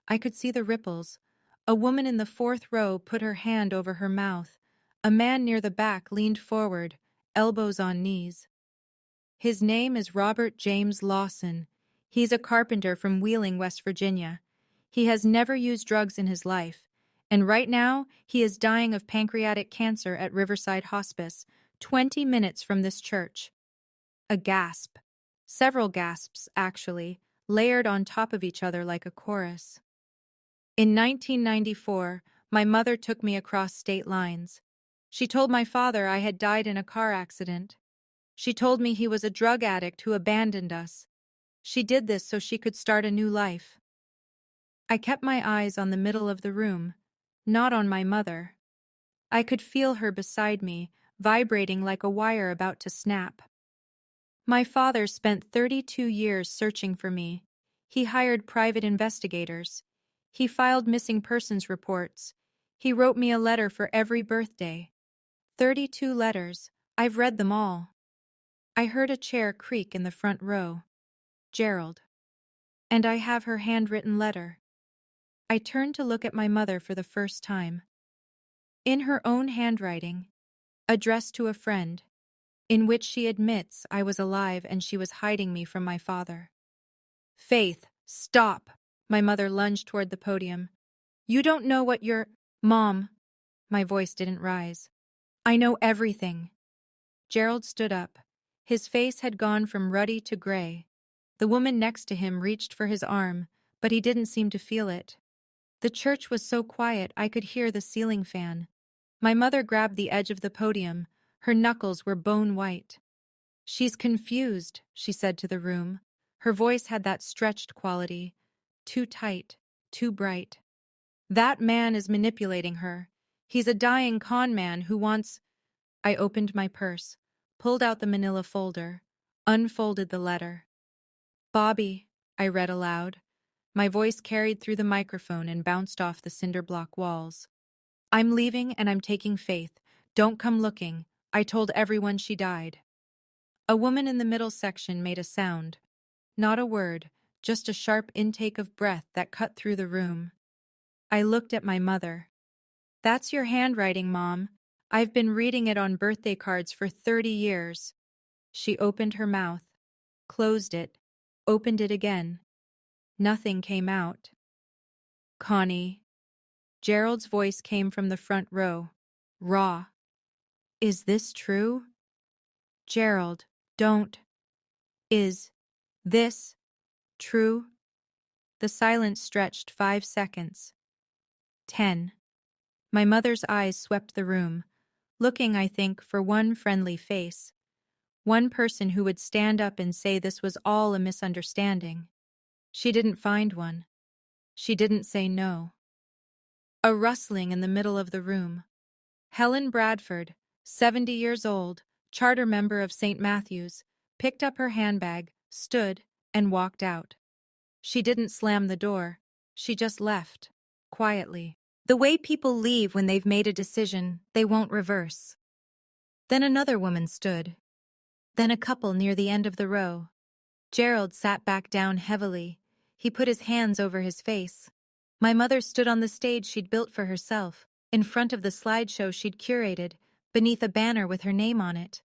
I could see the ripples. A woman in the 4th row put her hand over her mouth. A man near the back leaned forward, elbows on knees. His name is Robert James Lawson. He's a carpenter from Wheeling, West Virginia. He has never used drugs in his life, and right now he is dying of pancreatic cancer at Riverside Hospice, 20 minutes from this church. A gasp. Several gasps, actually, layered on top of each other like a chorus. In 1994, my mother took me across state lines. She told my father I had died in a car accident. She told me he was a drug addict who abandoned us. She did this so she could start a new life. I kept my eyes on the middle of the room, not on my mother. I could feel her beside me, vibrating like a wire about to snap. My father spent 32 years searching for me. He hired private investigators. He filed missing persons reports. He wrote me a letter for every birthday. 32 letters. I've read them all. I heard a chair creak in the front row. Gerald. And I have her handwritten letter. I turned to look at my mother for the first time. In her own handwriting, addressed to a friend, in which she admits I was alive and she was hiding me from my father. Faith, stop! My mother lunged toward the podium. You don't know what you're— Mom. My voice didn't rise. I know everything. Gerald stood up. His face had gone from ruddy to gray. The woman next to him reached for his arm, but he didn't seem to feel it. The church was so quiet I could hear the ceiling fan. My mother grabbed the edge of the podium. Her knuckles were bone white. She's confused, she said to the room. Her voice had that stretched quality. Too tight, too bright. That man is manipulating her. He's a dying con man who wants— I opened my purse, pulled out the manila folder, unfolded the letter. Bobby, I read aloud. My voice carried through the microphone and bounced off the cinder block walls. I'm leaving and I'm taking Faith. Don't come looking. I told everyone she died. A woman in the middle section made a sound. Not a word, just a sharp intake of breath that cut through the room. I looked at my mother. That's your handwriting, Mom. I've been reading it on birthday cards for 30 years. She opened her mouth, closed it, opened it again. Nothing came out. Connie. Gerald's voice came from the front row, raw. Is this true? Gerald, don't. Is this true? The silence stretched 5 seconds. 10. My mother's eyes swept the room, looking, I think, for one friendly face. One person who would stand up and say this was all a misunderstanding. She didn't find one. She didn't say no. A rustling in the middle of the room. Helen Bradford, 70 years old, charter member of St. Matthew's, picked up her handbag, stood, and walked out. She didn't slam the door. She just left. quietly. The way people leave when they've made a decision they won't reverse. Then another woman stood. Then a couple near the end of the row. Gerald sat back down heavily. He put his hands over his face. My mother stood on the stage she'd built for herself, in front of the slideshow she'd curated, beneath a banner with her name on it.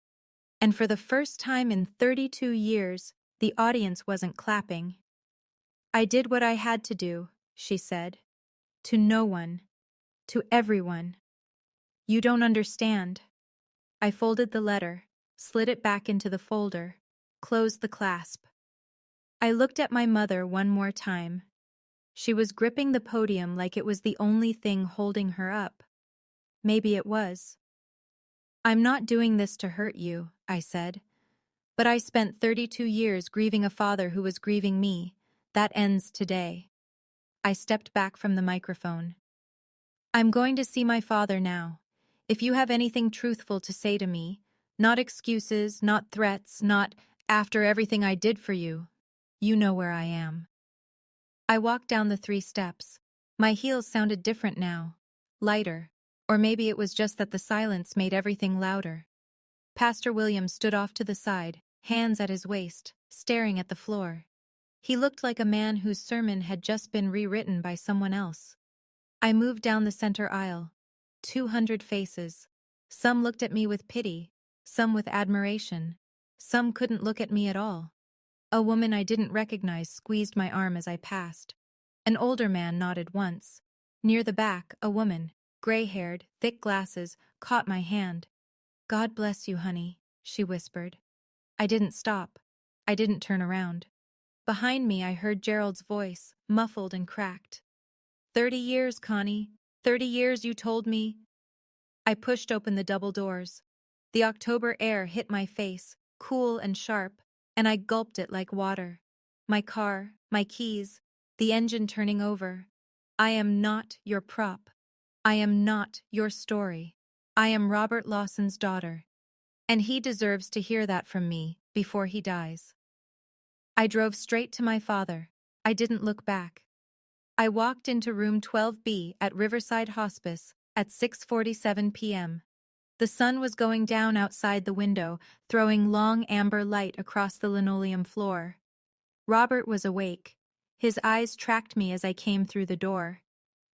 And for the first time in 32 years, the audience wasn't clapping. "I did what I had to do," she said. "To no one. To everyone. You don't understand." I folded the letter, slid it back into the folder, closed the clasp. I looked at my mother one more time. She was gripping the podium like it was the only thing holding her up. Maybe it was. "I'm not doing this to hurt you," I said. "But I spent 32 years grieving a father who was grieving me. That ends today." I stepped back from the microphone. "I'm going to see my father now. If you have anything truthful to say to me, not excuses, not threats, not after everything I did for you, you know where I am." I walked down the 3 steps. My heels sounded different now, lighter, or maybe it was just that the silence made everything louder. Pastor William stood off to the side, hands at his waist, staring at the floor. He looked like a man whose sermon had just been rewritten by someone else. I moved down the center aisle. 200 faces. Some looked at me with pity, some with admiration. Some couldn't look at me at all. A woman I didn't recognize squeezed my arm as I passed. An older man nodded once. Near the back, a woman, gray-haired, thick glasses, caught my hand. "God bless you, honey," she whispered. I didn't stop. I didn't turn around. Behind me, I heard Gerald's voice, muffled and cracked. 30 years, Connie. 30 years you told me." I pushed open the double doors. The October air hit my face, cool and sharp, and I gulped it like water. My car, my keys, the engine turning over. "I am not your prop. I am not your story. I am Robert Lawson's daughter. And he deserves to hear that from me before he dies." I drove straight to my father. I didn't look back. I walked into room 12B at Riverside Hospice at 6:47 p.m. The sun was going down outside the window, throwing long amber light across the linoleum floor. Robert was awake. His eyes tracked me as I came through the door.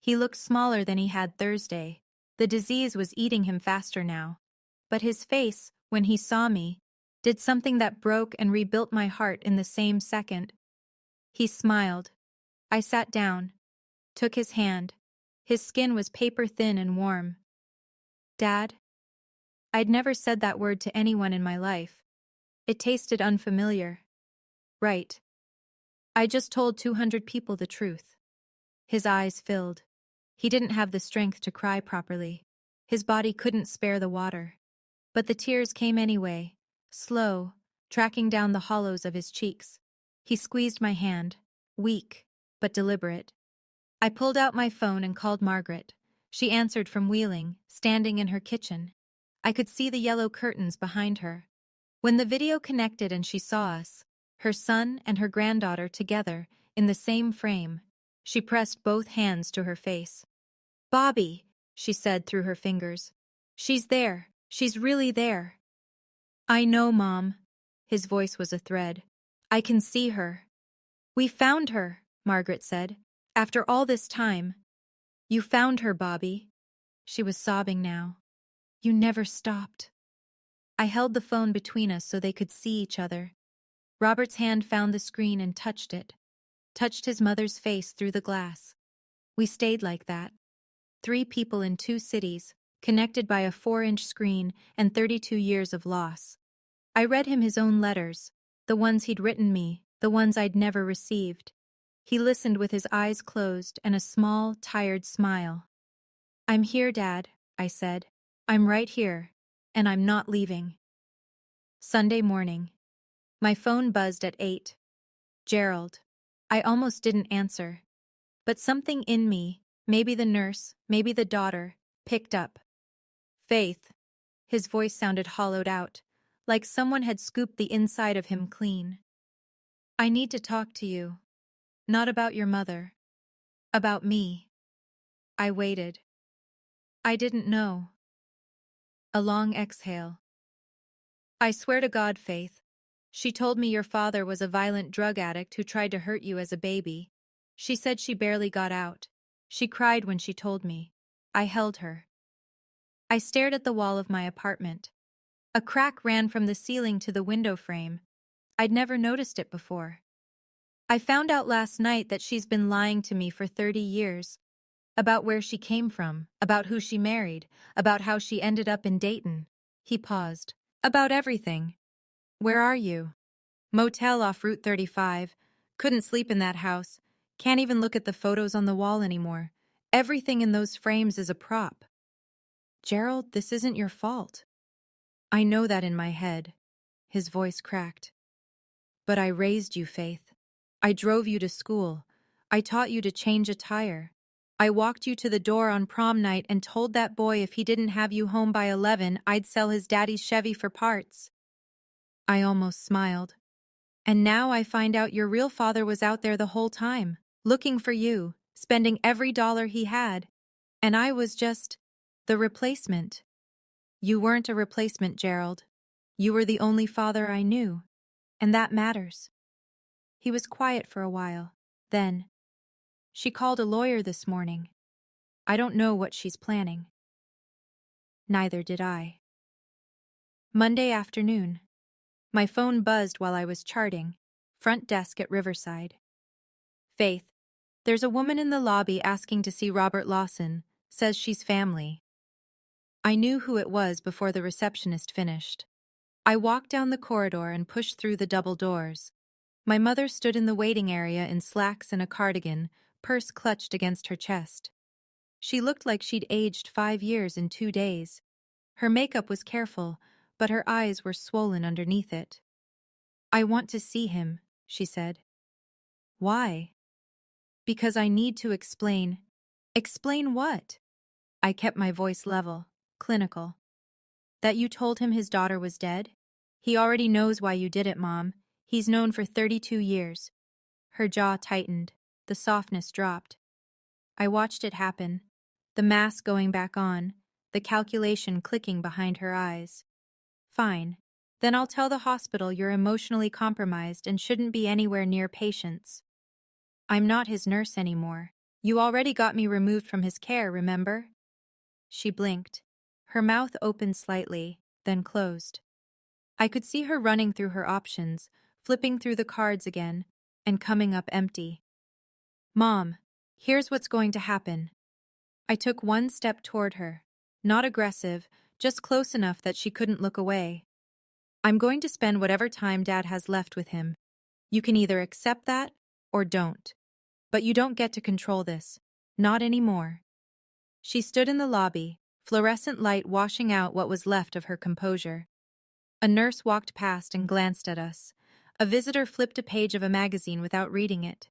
He looked smaller than he had Thursday. The disease was eating him faster now. But his face, when he saw me, did something that broke and rebuilt my heart in the same second. He smiled. I sat down, took his hand. His skin was paper thin and warm. "Dad?" I'd never said that word to anyone in my life. It tasted unfamiliar. "Right. I just told 200 people the truth." His eyes filled. He didn't have the strength to cry properly. His body couldn't spare the water. But the tears came anyway, slow, tracking down the hollows of his cheeks. He squeezed my hand, weak, but deliberate. I pulled out my phone and called Margaret. She answered from Wheeling, standing in her kitchen. I could see the yellow curtains behind her. When the video connected and she saw us, her son and her granddaughter together, in the same frame, she pressed both hands to her face. "Bobby," she said through her fingers. "She's there. She's really there." "I know, Mom." His voice was a thread. "I can see her." "We found her," Margaret said. "After all this time." "You found her, Bobby." She was sobbing now. "You never stopped." I held the phone between us so they could see each other. Robert's hand found the screen and touched it. Touched his mother's face through the glass. We stayed like that. 3 people in 2 cities, connected by a 4-inch screen and 32 years of loss. I read him his own letters, the ones he'd written me, the ones I'd never received. He listened with his eyes closed and a small, tired smile. "I'm here, Dad," I said. "I'm right here, and I'm not leaving." Sunday morning. My phone buzzed at 8. Gerald. I almost didn't answer. But something in me, maybe the nurse, maybe the daughter, picked up. "Faith." His voice sounded hollowed out, like someone had scooped the inside of him clean. "I need to talk to you. Not about your mother. About me." I waited. I didn't know. A long exhale. I swear to God, Faith. She told me your father was a violent drug addict who tried to hurt you as a baby. She said she barely got out. She cried when she told me. I held her. I stared at the wall of my apartment. A crack ran from the ceiling to the window frame. I'd never noticed it before. I found out last night that she's been lying to me for 30 years. About where she came from, about who she married, about how she ended up in Dayton. He paused. About everything. Where are you? Motel off Route 35. Couldn't sleep in that house. Can't even look at the photos on the wall anymore. Everything in those frames is a prop. Gerald, this isn't your fault. I know that in my head. His voice cracked. But I raised you, Faith. I drove you to school. I taught you to change a tire. I walked you to the door on prom night and told that boy if he didn't have you home by 11, I'd sell his daddy's Chevy for parts. I almost smiled. And now I find out your real father was out there the whole time, looking for you, spending every dollar he had. And I was just the replacement. You weren't a replacement, Gerald. You were the only father I knew. And that matters. He was quiet for a while. Then, she called a lawyer this morning. I don't know what she's planning. Neither did I. Monday afternoon. My phone buzzed while I was charting. Front desk at Riverside. Faith, there's a woman in the lobby asking to see Robert Lawson. Says she's family. I knew who it was before the receptionist finished. I walked down the corridor and pushed through the double doors. My mother stood in the waiting area in slacks and a cardigan, purse clutched against her chest. She looked like she'd aged 5 years in 2 days. Her makeup was careful, but her eyes were swollen underneath it. I want to see him, she said. Why? Because I need to explain. Explain what? I kept my voice level, clinical. That you told him his daughter was dead? He already knows why you did it, Mom. He's known for 32 years. Her jaw tightened. The softness dropped. I watched it happen. The mask going back on, the calculation clicking behind her eyes. Fine. Then I'll tell the hospital you're emotionally compromised and shouldn't be anywhere near patients. I'm not his nurse anymore. You already got me removed from his care, remember? She blinked. Her mouth opened slightly, then closed. I could see her running through her options, flipping through the cards again, and coming up empty. Mom, here's what's going to happen. I took one step toward her. Not aggressive, just close enough that she couldn't look away. I'm going to spend whatever time Dad has left with him. You can either accept that or don't. But you don't get to control this. Not anymore. She stood in the lobby, fluorescent light washing out what was left of her composure. A nurse walked past and glanced at us. A visitor flipped a page of a magazine without reading it.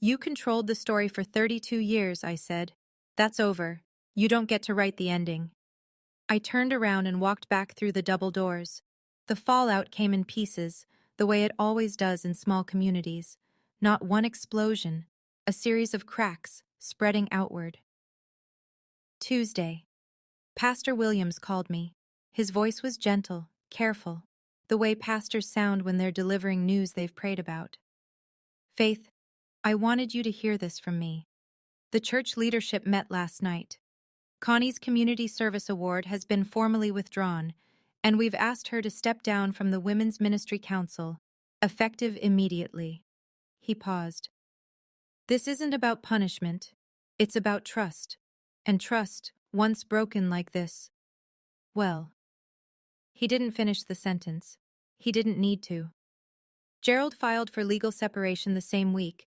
You controlled the story for 32 years, I said. That's over. You don't get to write the ending. I turned around and walked back through the double doors. The fallout came in pieces, the way it always does in small communities. Not one explosion, a series of cracks spreading outward. Tuesday. Pastor Williams called me. His voice was gentle, careful, the way pastors sound when they're delivering news they've prayed about. Faith, I wanted you to hear this from me. The church leadership met last night. Connie's Community Service Award has been formally withdrawn, and we've asked her to step down from the Women's Ministry Council, effective immediately. He paused. This isn't about punishment. It's about trust. And trust, once broken like this, well. He didn't finish the sentence. He didn't need to. Gerald filed for legal separation the same week.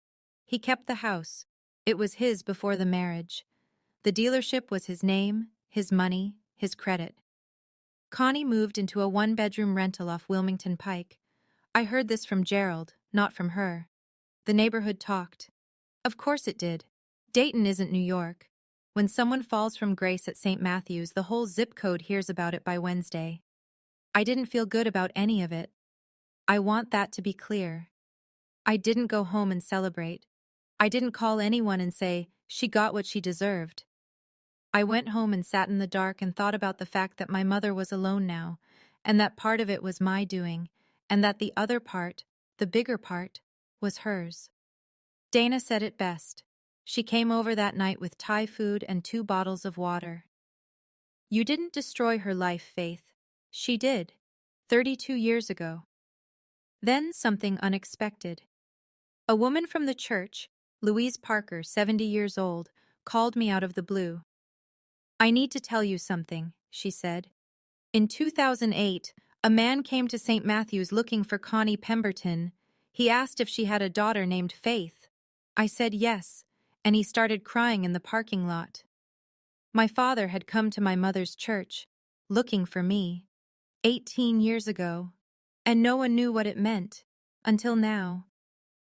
He kept the house. It was his before the marriage. The dealership was his name, his money, his credit. Connie moved into a one-bedroom rental off Wilmington Pike. I heard this from Gerald, not from her. The neighborhood talked. Of course it did. Dayton isn't New York. When someone falls from grace at St. Matthew's, the whole zip code hears about it by Wednesday. I didn't feel good about any of it. I want that to be clear. I didn't go home and celebrate. I didn't call anyone and say, she got what she deserved. I went home and sat in the dark and thought about the fact that my mother was alone now, and that part of it was my doing, and that the other part, the bigger part, was hers. Dana said it best. She came over that night with Thai food and 2 bottles of water. You didn't destroy her life, Faith. She did. 32 years ago. Then something unexpected. A woman from the church, Louise Parker, 70 years old, called me out of the blue. I need to tell you something, she said. In 2008, a man came to St. Matthew's looking for Connie Pemberton. He asked if she had a daughter named Faith. I said yes, and he started crying in the parking lot. My father had come to my mother's church, looking for me, 18 years ago, and no one knew what it meant, until now.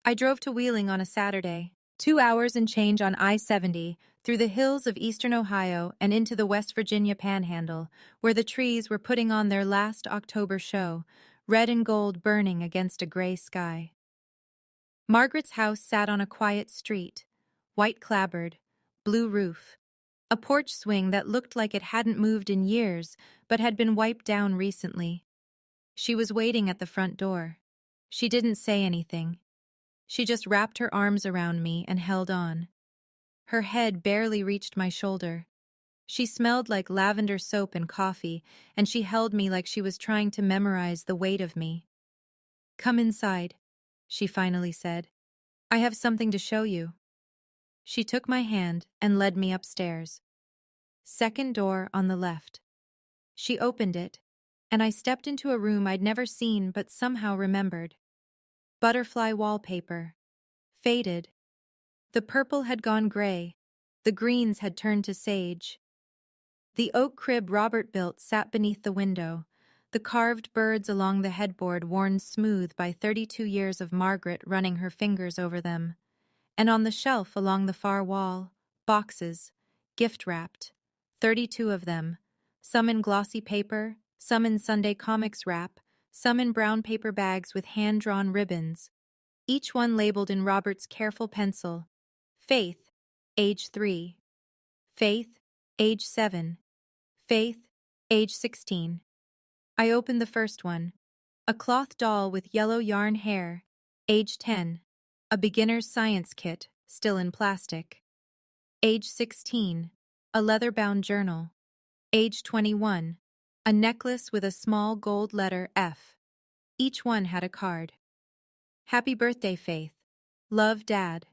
I drove to Wheeling on a Saturday, 2 hours and change on I-70, through the hills of eastern Ohio and into the West Virginia panhandle, where the trees were putting on their last October show, red and gold burning against a gray sky. Margaret's house sat on a quiet street, white clapboard, blue roof, a porch swing that looked like it hadn't moved in years but had been wiped down recently. She was waiting at the front door. She didn't say anything. She just wrapped her arms around me and held on. Her head barely reached my shoulder. She smelled like lavender soap and coffee, and she held me like she was trying to memorize the weight of me. "Come inside," she finally said. "I have something to show you." She took my hand and led me upstairs. Second door on the left. She opened it, and I stepped into a room I'd never seen but somehow remembered. Butterfly wallpaper. Faded. The purple had gone gray. The greens had turned to sage. The oak crib Robert built sat beneath the window, the carved birds along the headboard worn smooth by 32 years of Margaret running her fingers over them. And on the shelf along the far wall, boxes, gift-wrapped, 32 of them, some in glossy paper, some in Sunday comics wrap, some in brown paper bags with hand-drawn ribbons, each one labeled in Robert's careful pencil: Faith, age 3. Faith, age 7. Faith, age 16. I opened the first one. A cloth doll with yellow yarn hair, age 10. A beginner's science kit, still in plastic. Age 16. A leather-bound journal. Age 21. A necklace with a small gold letter F. Each one had a card. "Happy birthday, Faith. Love, Dad."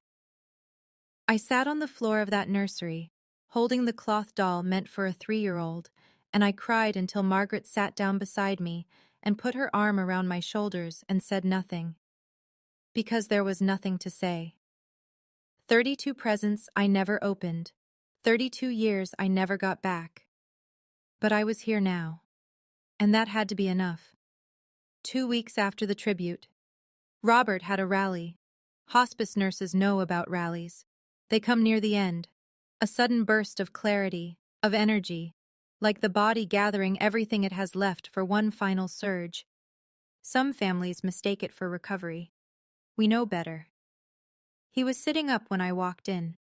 I sat on the floor of that nursery, holding the cloth doll meant for a 3-year-old, and I cried until Margaret sat down beside me and put her arm around my shoulders and said nothing. Because there was nothing to say. 32 presents I never opened. 32 years I never got back. But I was here now. And that had to be enough. 2 weeks after the tribute, Robert had a rally. Hospice nurses know about rallies. They come near the end. A sudden burst of clarity, of energy, like the body gathering everything it has left for one final surge. Some families mistake it for recovery. We know better. He was sitting up when I walked in.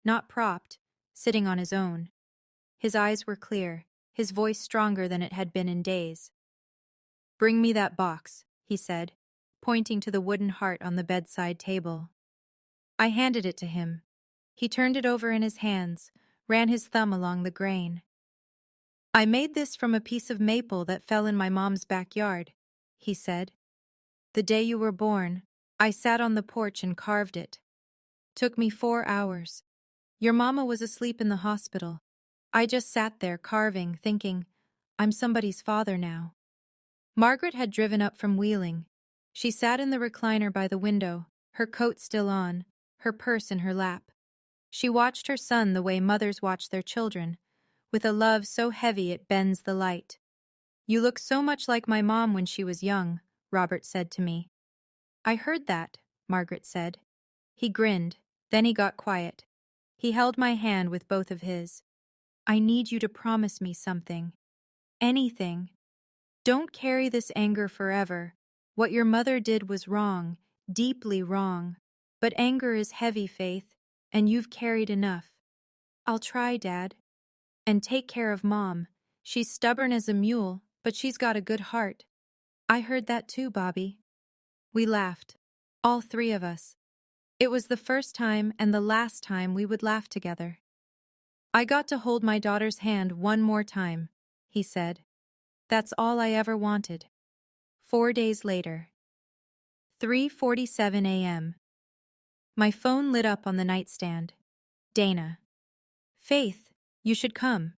Not propped, sitting on his own. His eyes were clear, his voice stronger than it had been in days. "Bring me that box," he said, pointing to the wooden heart on the bedside table. I handed it to him. He turned it over in his hands, ran his thumb along the grain. "I made this from a piece of maple that fell in my mom's backyard," he said. "The day you were born, I sat on the porch and carved it. Took me 4 hours. Your mama was asleep in the hospital. I just sat there carving, thinking, I'm somebody's father now." Margaret had driven up from Wheeling. She sat in the recliner by the window, her coat still on, her purse in her lap. She watched her son the way mothers watch their children, with a love so heavy it bends the light. "You look so much like my mom when she was young," Robert said to me. "I heard that," Margaret said. He grinned, then he got quiet. He held my hand with both of his. "I need you to promise me something. Anything. Don't carry this anger forever. What your mother did was wrong, deeply wrong. But anger is heavy, Faith, and you've carried enough." "I'll try, Dad." And take care of Mom. She's stubborn as a mule, but she's got a good heart. I heard that too, Bobby. We laughed. All three of us. It was the first time and the last time we would laugh together. I got to hold my daughter's hand one more time, he said. That's all I ever wanted. 4 days later. 3:47 a.m. My phone lit up on the nightstand. Dana. Faith, you should come.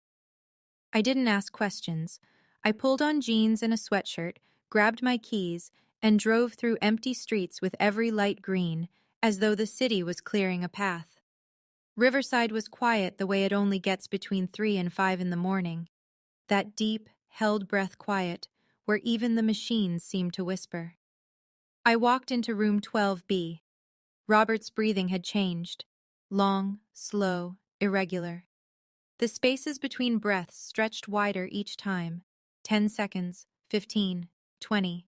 I didn't ask questions. I pulled on jeans and a sweatshirt, grabbed my keys, and drove through empty streets with every light green, as though the city was clearing a path. Riverside was quiet the way it only gets between 3 and 5 in the morning. That deep, held breath quiet, where even the machines seemed to whisper. I walked into room 12B. Robert's breathing had changed. Long, slow, irregular. The spaces between breaths stretched wider each time. 10 seconds, 15, 20.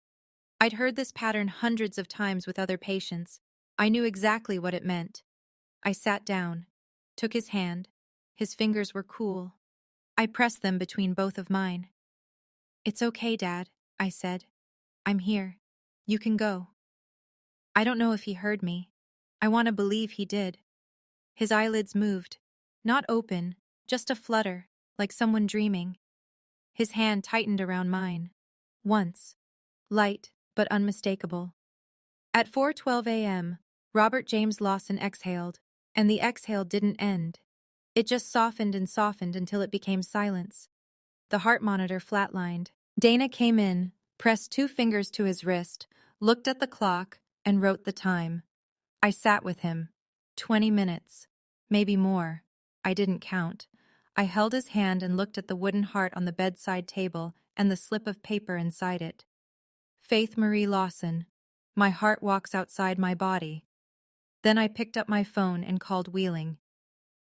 I'd heard this pattern hundreds of times with other patients. I knew exactly what it meant. I sat down, took his hand. His fingers were cool. I pressed them between both of mine. It's okay, Dad, I said. I'm here. You can go. I don't know if he heard me. I want to believe he did. His eyelids moved. Not open, just a flutter, like someone dreaming. His hand tightened around mine. Once. Light, but unmistakable. At 4:12 a.m., Robert James Lawson exhaled, and the exhale didn't end. It just softened and softened until it became silence. The heart monitor flatlined. Dana came in, pressed 2 fingers to his wrist, looked at the clock, and wrote the time. I sat with him. 20 minutes. Maybe more. I didn't count. I held his hand and looked at the wooden heart on the bedside table and the slip of paper inside it. Faith Marie Lawson. My heart walks outside my body. Then I picked up my phone and called Wheeling.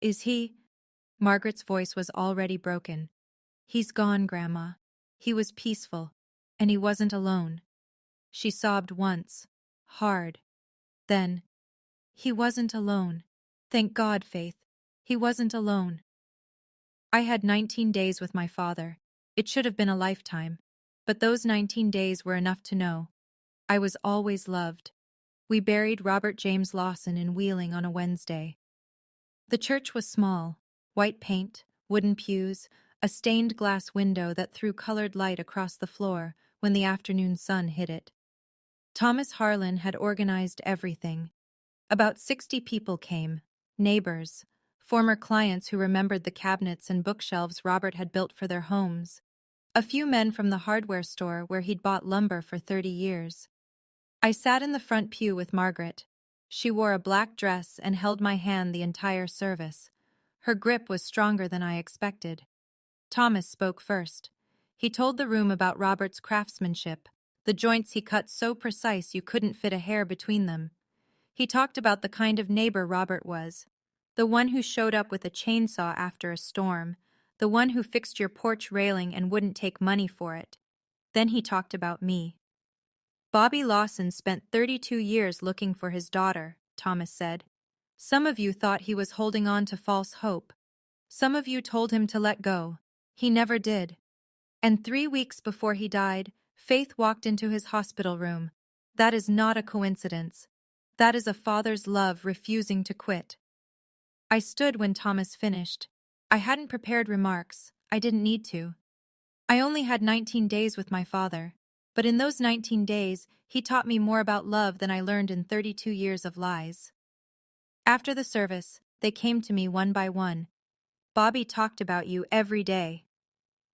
Is he? Margaret's voice was already broken. He's gone, Grandma. He was peaceful, and he wasn't alone. She sobbed once, hard. Then, he wasn't alone. Thank God, Faith. He wasn't alone. I had 19 days with my father. It should have been a lifetime. But those 19 days were enough to know. I was always loved. We buried Robert James Lawson in Wheeling on a Wednesday. The church was small. White paint, wooden pews, a stained glass window that threw colored light across the floor when the afternoon sun hit it. Thomas Harlan had organized everything. About 60 people came, neighbors, former clients who remembered the cabinets and bookshelves Robert had built for their homes, a few men from the hardware store where he'd bought lumber for 30 years. I sat in the front pew with Margaret. She wore a black dress and held my hand the entire service. Her grip was stronger than I expected. Thomas spoke first. He told the room about Robert's craftsmanship, the joints he cut so precise you couldn't fit a hair between them. He talked about the kind of neighbor Robert was, the one who showed up with a chainsaw after a storm, the one who fixed your porch railing and wouldn't take money for it. Then he talked about me. Bobby Lawson spent 32 years looking for his daughter, Thomas said. Some of you thought he was holding on to false hope. Some of you told him to let go. He never did. And 3 weeks before he died, Faith walked into his hospital room. That is not a coincidence. That is a father's love refusing to quit. I stood when Thomas finished. I hadn't prepared remarks. I didn't need to. I only had 19 days with my father, but in those 19 days, he taught me more about love than I learned in 32 years of lies. After the service, they came to me one by one. Bobby talked about you every day.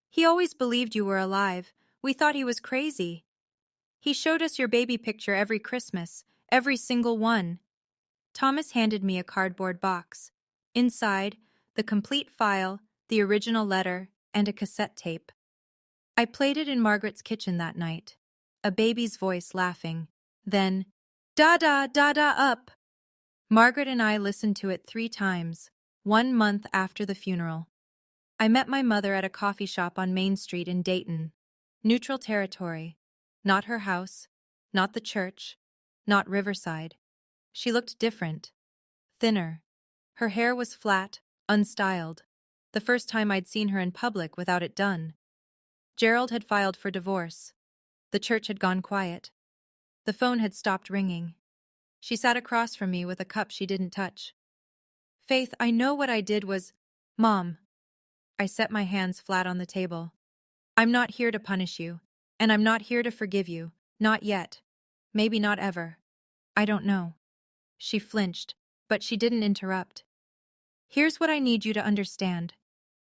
He always believed you were alive. We thought he was crazy. He showed us your baby picture every Christmas, every single one. Thomas handed me a cardboard box. Inside, the complete file, the original letter, and a cassette tape. I played it in Margaret's kitchen that night. A baby's voice laughing. Then, "Da-da, da-da up!" Margaret and I listened to it 3 times, 1 month after the funeral. I met my mother at a coffee shop on Main Street in Dayton. Neutral territory. Not her house, not the church, not Riverside. She looked different. Thinner. Her hair was flat, unstyled. the first time I'd seen her in public without it done. Gerald had filed for divorce. The church had gone quiet. The phone had stopped ringing. She sat across from me with a cup she didn't touch. Faith, I know what I did was… Mom. I set my hands flat on the table. I'm not here to punish you, and I'm not here to forgive you, not yet. Maybe not ever. I don't know. She flinched, but she didn't interrupt. Here's what I need you to understand.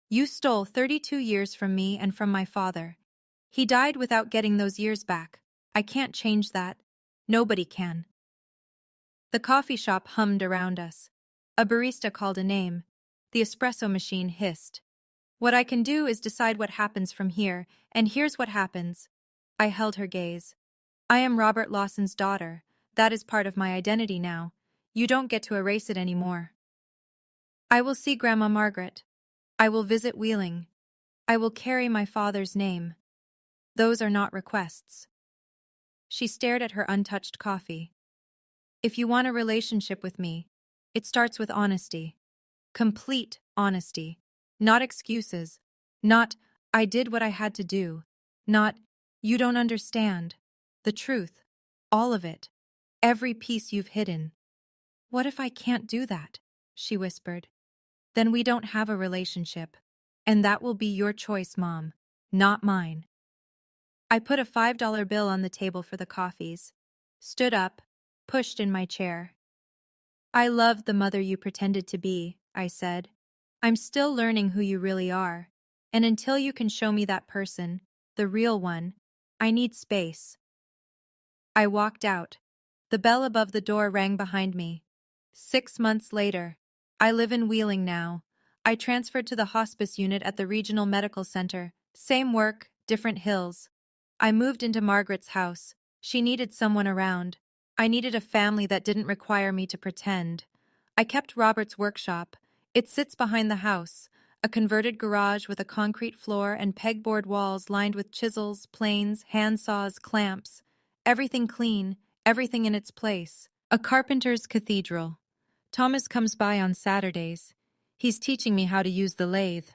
You stole 32 years from me and from my father. He died without getting those years back. I can't change that. Nobody can. The coffee shop hummed around us. A barista called a name. The espresso machine hissed. What I can do is decide what happens from here, and here's what happens. I held her gaze. I am Robert Lawson's daughter. That is part of my identity now. You don't get to erase it anymore. I will see Grandma Margaret. I will visit Wheeling. I will carry my father's name. Those are not requests. She stared at her untouched coffee. If you want a relationship with me, it starts with honesty. Complete honesty. Not excuses. Not, I did what I had to do. Not, you don't understand. The truth. All of it. Every piece you've hidden. What if I can't do that? She whispered. Then we don't have a relationship. And that will be your choice, Mom, not mine. I put a $5 bill on the table for the coffees, stood up, pushed in my chair. I loved the mother you pretended to be, I said. I'm still learning who you really are, and until you can show me that person, the real one, I need space. I walked out. The bell above the door rang behind me. 6 months later. I live in Wheeling now. I transferred to the hospice unit at the regional medical center. Same work, different hills. I moved into Margaret's house. She needed someone around. I needed a family that didn't require me to pretend. I kept Robert's workshop. It sits behind the house, a converted garage with a concrete floor and pegboard walls lined with chisels, planes, handsaws, clamps. Everything clean, everything in its place. A carpenter's cathedral. Thomas comes by on Saturdays. He's teaching me how to use the lathe.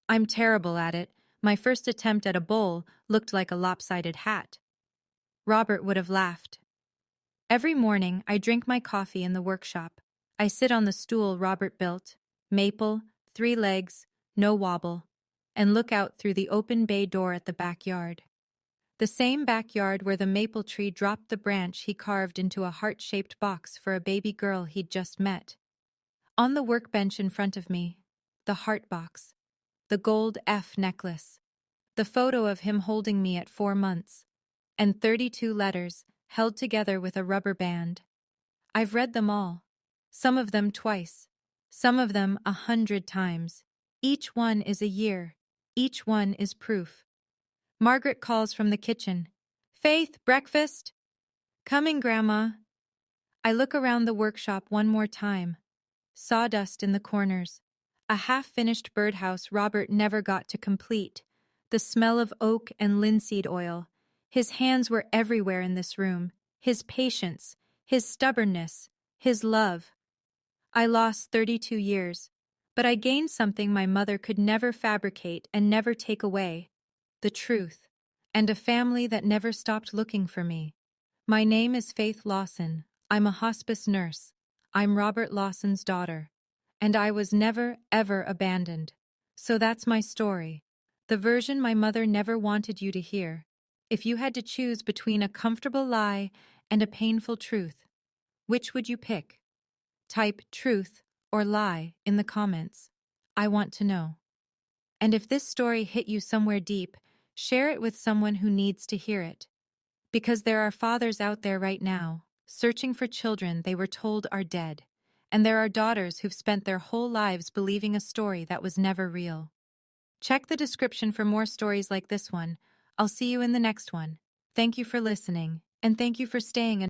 I'm terrible at it. My first attempt at a bowl looked like a lopsided hat. Robert would have laughed. Every morning, I drink my coffee in the workshop. I sit on the stool Robert built, maple, 3 legs, no wobble, and look out through the open bay door at the backyard. The same backyard where the maple tree dropped the branch he carved into a heart-shaped box for a baby girl he'd just met. On the workbench in front of me, the heart box, the gold F necklace, the photo of him holding me at 4 months, and 32 letters held together with a rubber band. I've read them all, some of them twice, some of them 100 times. Each one is a year, each one is proof. Margaret calls from the kitchen. Faith, breakfast? Coming, Grandma. I look around the workshop one more time. Sawdust in the corners. A half-finished birdhouse Robert never got to complete. The smell of oak and linseed oil. His hands were everywhere in this room. His patience, his stubbornness, his love. I lost 32 years, but I gained something my mother could never fabricate and never take away. The truth, and a family that never stopped looking for me. My name is Faith Lawson. I'm a hospice nurse. I'm Robert Lawson's daughter. And I was never, ever abandoned. So that's my story. The version my mother never wanted you to hear. If you had to choose between a comfortable lie and a painful truth, which would you pick? Type truth or lie in the comments. I want to know. And if this story hit you somewhere deep, share it with someone who needs to hear it. Because there are fathers out there right now, searching for children they were told are dead. And there are daughters who've spent their whole lives believing a story that was never real. Check the description for more stories like this one. I'll see you in the next one. Thank you for listening, and thank you for staying